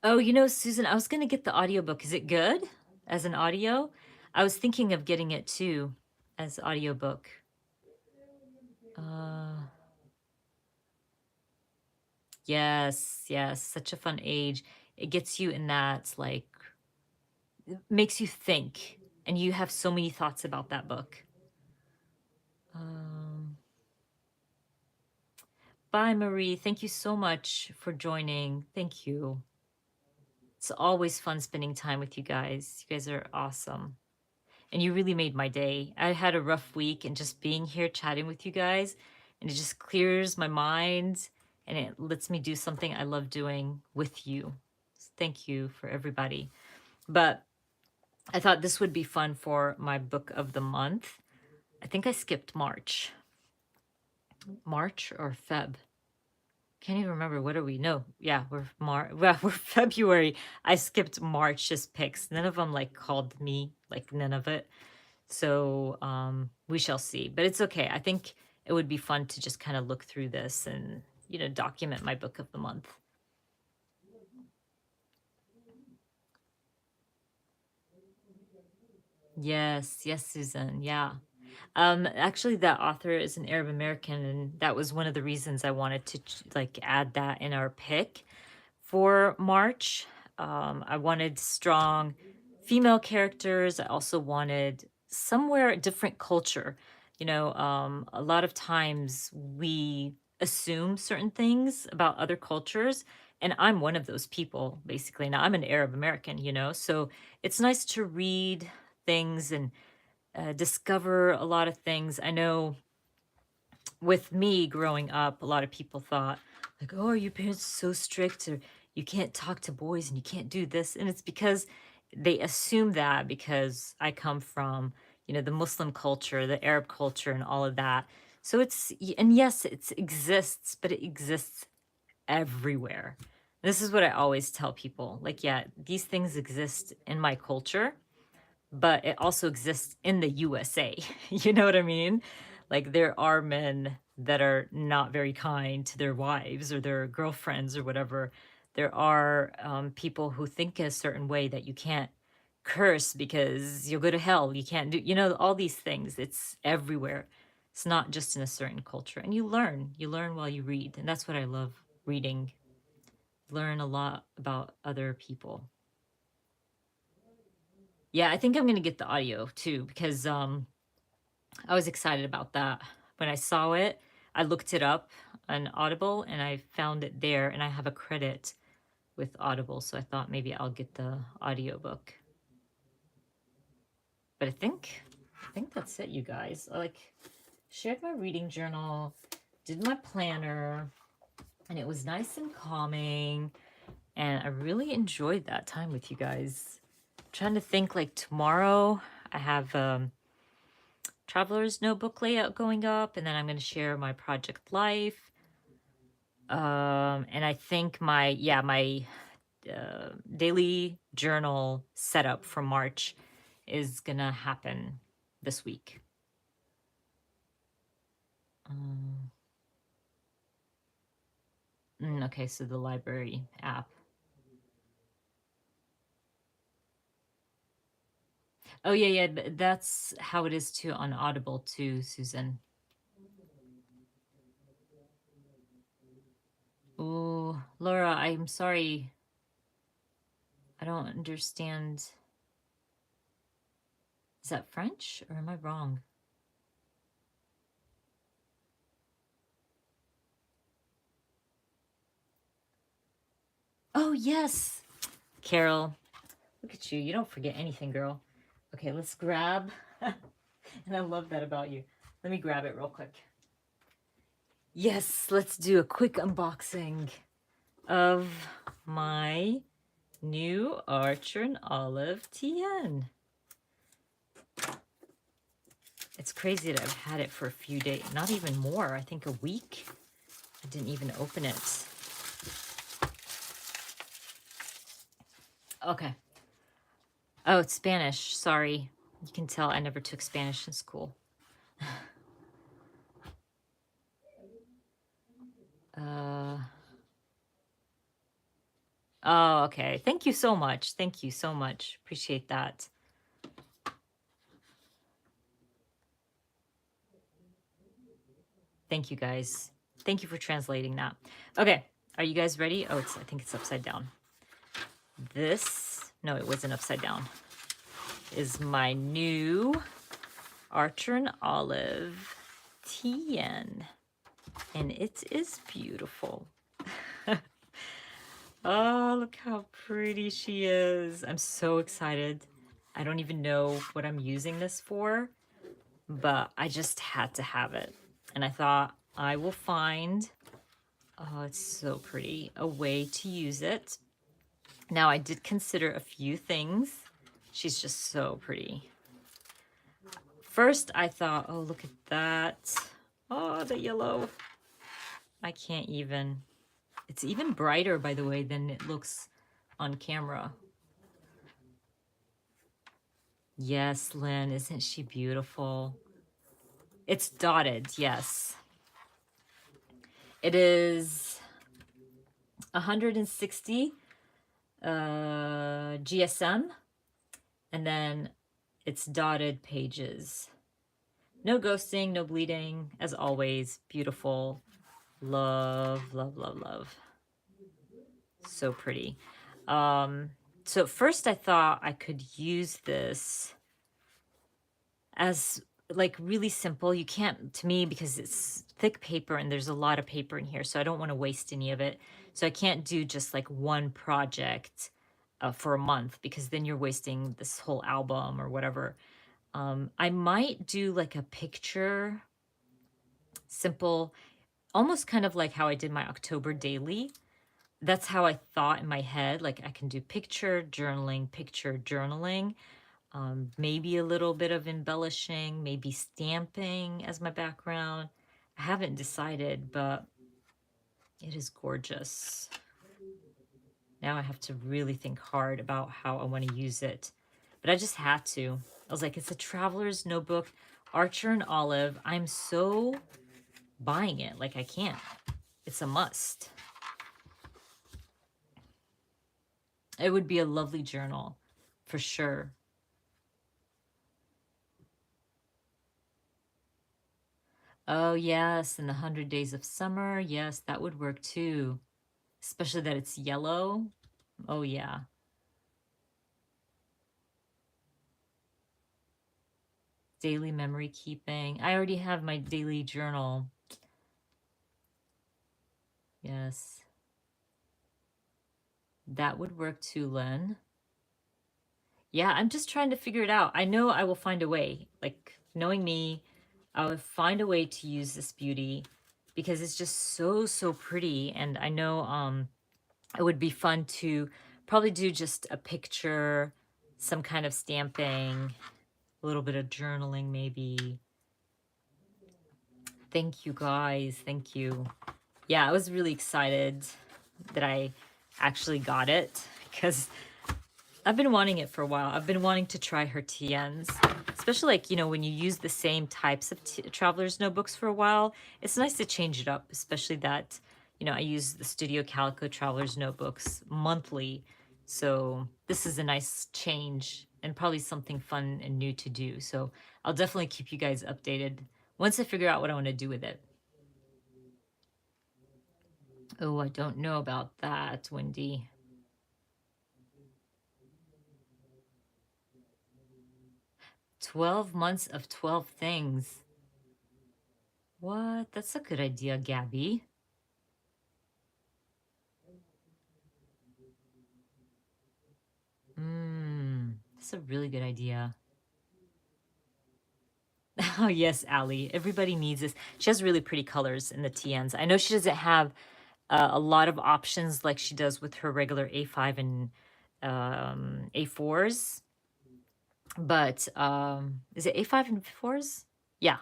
Oh, Susan, I was gonna get the audiobook. Is it good as an audio? I was thinking of getting it too as audiobook. Uh, yes, yes, such a fun age. It gets you in that, like, it makes you think, and you have so many thoughts about that book. Um, Bye, Marie. Thank you so much for joining. Thank you. It's always fun spending time with you guys. You guys are awesome. And you really made my day. I had a rough week, and just being here chatting with you guys, and it just clears my mind and it lets me do something I love doing with you. So thank you for everybody. But I thought this would be fun for my book of the month. I think I skipped March. March or Feb? Can't even remember. What are we? No, yeah, we're Well, we're February. I skipped March just picks. None of them like called me, like none of it. So we shall see. But it's okay. I think it would be fun to just kind of look through this and document my book of the month. Yes, yes, Susan. Yeah. Actually, that author is an Arab American, and that was one of the reasons I wanted to like add that in our pick for March. I wanted strong female characters. I also wanted somewhere different culture. A lot of times we assume certain things about other cultures, and I'm one of those people, basically. Now, I'm an Arab American, so it's nice to read things and discover a lot of things. I know with me growing up, a lot of people thought, like, oh, are your parents so strict, or you can't talk to boys and you can't do this? And it's because they assume that because I come from, the Muslim culture, the Arab culture, and all of that. So and yes, it exists, but it exists everywhere. This is what I always tell people. Like, yeah, these things exist in my culture, but it also exists in the USA. You know what I mean? Like there are men that are not very kind to their wives or their girlfriends or whatever. There are people who think a certain way that you can't curse because you'll go to hell. You can't do, all these things. It's everywhere. It's not just in a certain culture. And you learn. You learn while you read. And that's what I love reading. Learn a lot about other people. Yeah, I think I'm gonna get the audio too because I was excited about that. When I saw it, I looked it up on Audible and I found it there, and I have a credit with Audible, so I thought maybe I'll get the audiobook. But I think that's it, you guys. I like shared my reading journal, did my planner, and it was nice and calming, and I really enjoyed that time with you guys. I'm trying to think, like tomorrow I have Traveler's Notebook layout going up, and then I'm going to share my project life. And I think my daily journal setup for March is gonna happen this week. Um, okay, so the library app. Oh yeah, yeah, that's how it is too on Audible too, Susan. Oh, Laura, I'm sorry. I don't understand. Is that French or am I wrong? Oh, yes. Carol, look at you. You don't forget anything, girl. Okay, let's grab. And I love that about you. Let me grab it real quick. Yes, let's do a quick unboxing of my new Archer and Olive TN. It's crazy that I've had it for a few days, not even more, I think a week. I didn't even open it. Okay. Oh, it's Spanish. Sorry. You can tell I never took Spanish in school. Uh, Oh, okay. Thank you so much. Thank you so much. Appreciate that. Thank you guys. Thank you for translating that. Okay. Are you guys ready? Oh, I think it's upside down. This, no, it wasn't upside down, is my new Archer and Olive TN. And it is beautiful. Oh, look how pretty she is. I'm so excited. I don't even know what I'm using this for, but I just had to have it. And I thought I will find, oh, it's so pretty, a way to use it. Now, I did consider a few things. She's just so pretty. First, I thought, oh, look at that. Oh, the yellow. I can't even. It's even brighter, by the way, than it looks on camera. Yes, Lynn, isn't she beautiful? It's dotted, yes. It is 160 GSM, and then it's dotted pages. No ghosting, no bleeding, as always. Beautiful. Love, love, love, love. So pretty. So at first I thought I could use this as like really simple. You can't, to me, because it's thick paper and there's a lot of paper in here, so I don't want to waste any of it. So I can't do just like one project for a month, because then you're wasting this whole album or whatever. I might do like a picture, simple, almost kind of like how I did my October daily. That's how I thought in my head. Like I can do picture journaling, maybe a little bit of embellishing, maybe stamping as my background. I haven't decided, but it is gorgeous. Now I have to really think hard about how I want to use it. But I just had to. I was like, it's a traveler's notebook, Archer and Olive. I'm so buying it. Like I can't. It's a must. It would be a lovely journal for sure. Oh, yes, in the 100 Days of Summer. Yes, that would work too. Especially that it's yellow. Oh, yeah. Daily memory keeping. I already have my daily journal. Yes. That would work too, Len. Yeah, I'm just trying to figure it out. I know I will find a way. Like, knowing me, I will find a way to use this beauty because it's just so, so pretty. And I know it would be fun to probably do just a picture, some kind of stamping, a little bit of journaling maybe. Thank you guys. Thank you. Yeah, I was really excited that I actually got it because I've been wanting it for a while. I've been wanting to try her TNs, especially like, when you use the same types of traveler's notebooks for a while, it's nice to change it up, especially that, I use the Studio Calico traveler's notebooks monthly. So this is a nice change and probably something fun and new to do. So I'll definitely keep you guys updated once I figure out what I want to do with it. Oh, I don't know about that, Wendy. 12 months of 12 things. What? That's a good idea, Gabby. That's a really good idea. Oh, yes, Allie. Everybody needs this. She has really pretty colors in the TNs. I know she doesn't have a lot of options like she does with her regular A5 and A4s. But is it A5 and 4s? Yeah.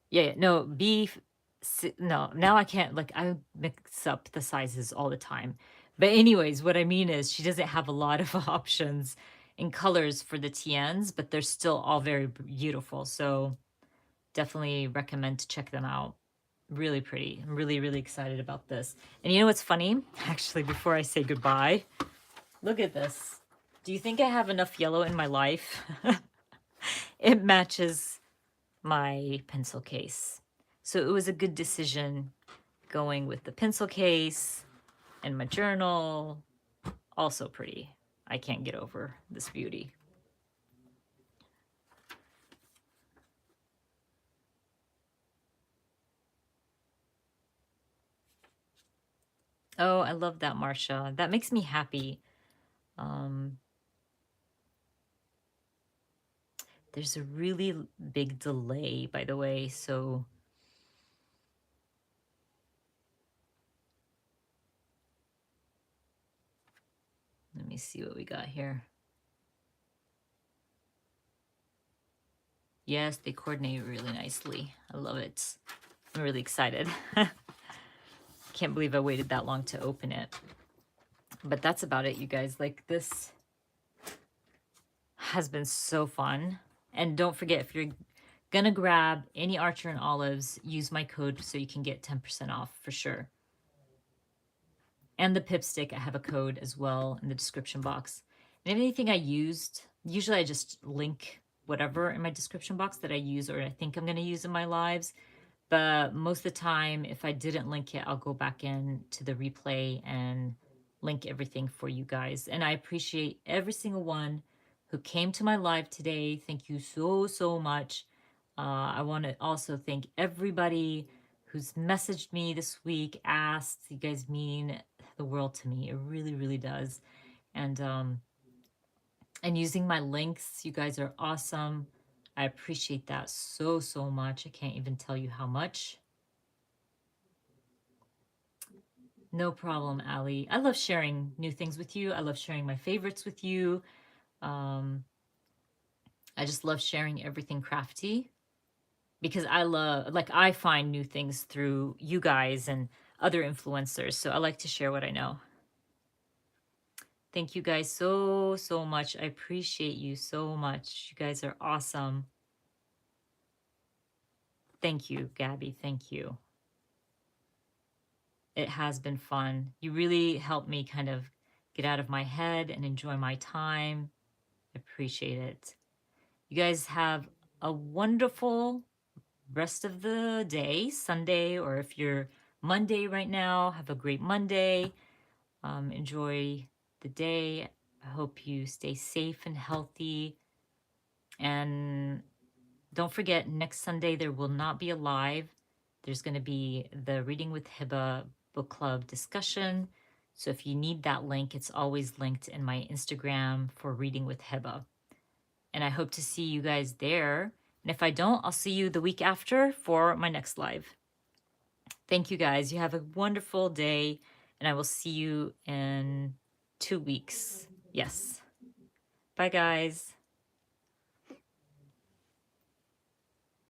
Yeah. No, no, now I can't, like, I mix up the sizes all the time. But anyways, what I mean is she doesn't have a lot of options in colors for the TNs, but they're still all very beautiful. So definitely recommend to check them out. Really pretty. I'm really, really excited about this. And you know what's funny? Actually, before I say goodbye, look at this. Do you think I have enough yellow in my life? It matches my pencil case. So it was a good decision going with the pencil case and my journal. Also pretty. I can't get over this beauty. Oh, I love that, Marcia. That makes me happy. Um, there's a really big delay, by the way, so let me see what we got here. Yes, they coordinate really nicely. I love it. I'm really excited. Can't believe I waited that long to open it. But that's about it, you guys. Like, this has been so fun. And don't forget, if you're gonna grab any Archer and Olives, use my code so you can get 10% off for sure. And the Pipstick, I have a code as well in the description box. And anything I used, usually I just link whatever in my description box that I use or I think I'm gonna use in my lives. But most of the time, if I didn't link it, I'll go back in to the replay and link everything for you guys. And I appreciate every single one who came to my live today. Thank you so, so much. I want to also thank everybody who's messaged me this week, asked. You guys mean the world to me. It really, really does. And using my links, you guys are awesome. I appreciate that so, so much. I can't even tell you how much. No problem, Ali. I love sharing new things with you. I love sharing my favorites with you. Um, I just love sharing everything crafty because I find new things through you guys and other influencers. So I like to share what I know. Thank you guys so, so much. I appreciate you so much. You guys are awesome. Thank you, Gabby. Thank you. It has been fun. You really helped me kind of get out of my head and enjoy my time. I appreciate it. You guys have a wonderful rest of the day, Sunday, or if you're Monday right now, have a great Monday. Enjoy the day. I hope you stay safe and healthy. And don't forget, next Sunday there will not be a live. There's going to be the Reading with Hiba book club discussion. So if you need that link, it's always linked in my Instagram for Reading with Hiba. And I hope to see you guys there. And if I don't, I'll see you the week after for my next live. Thank you guys. You have a wonderful day, and I will see you in 2 weeks. Yes. Bye, guys.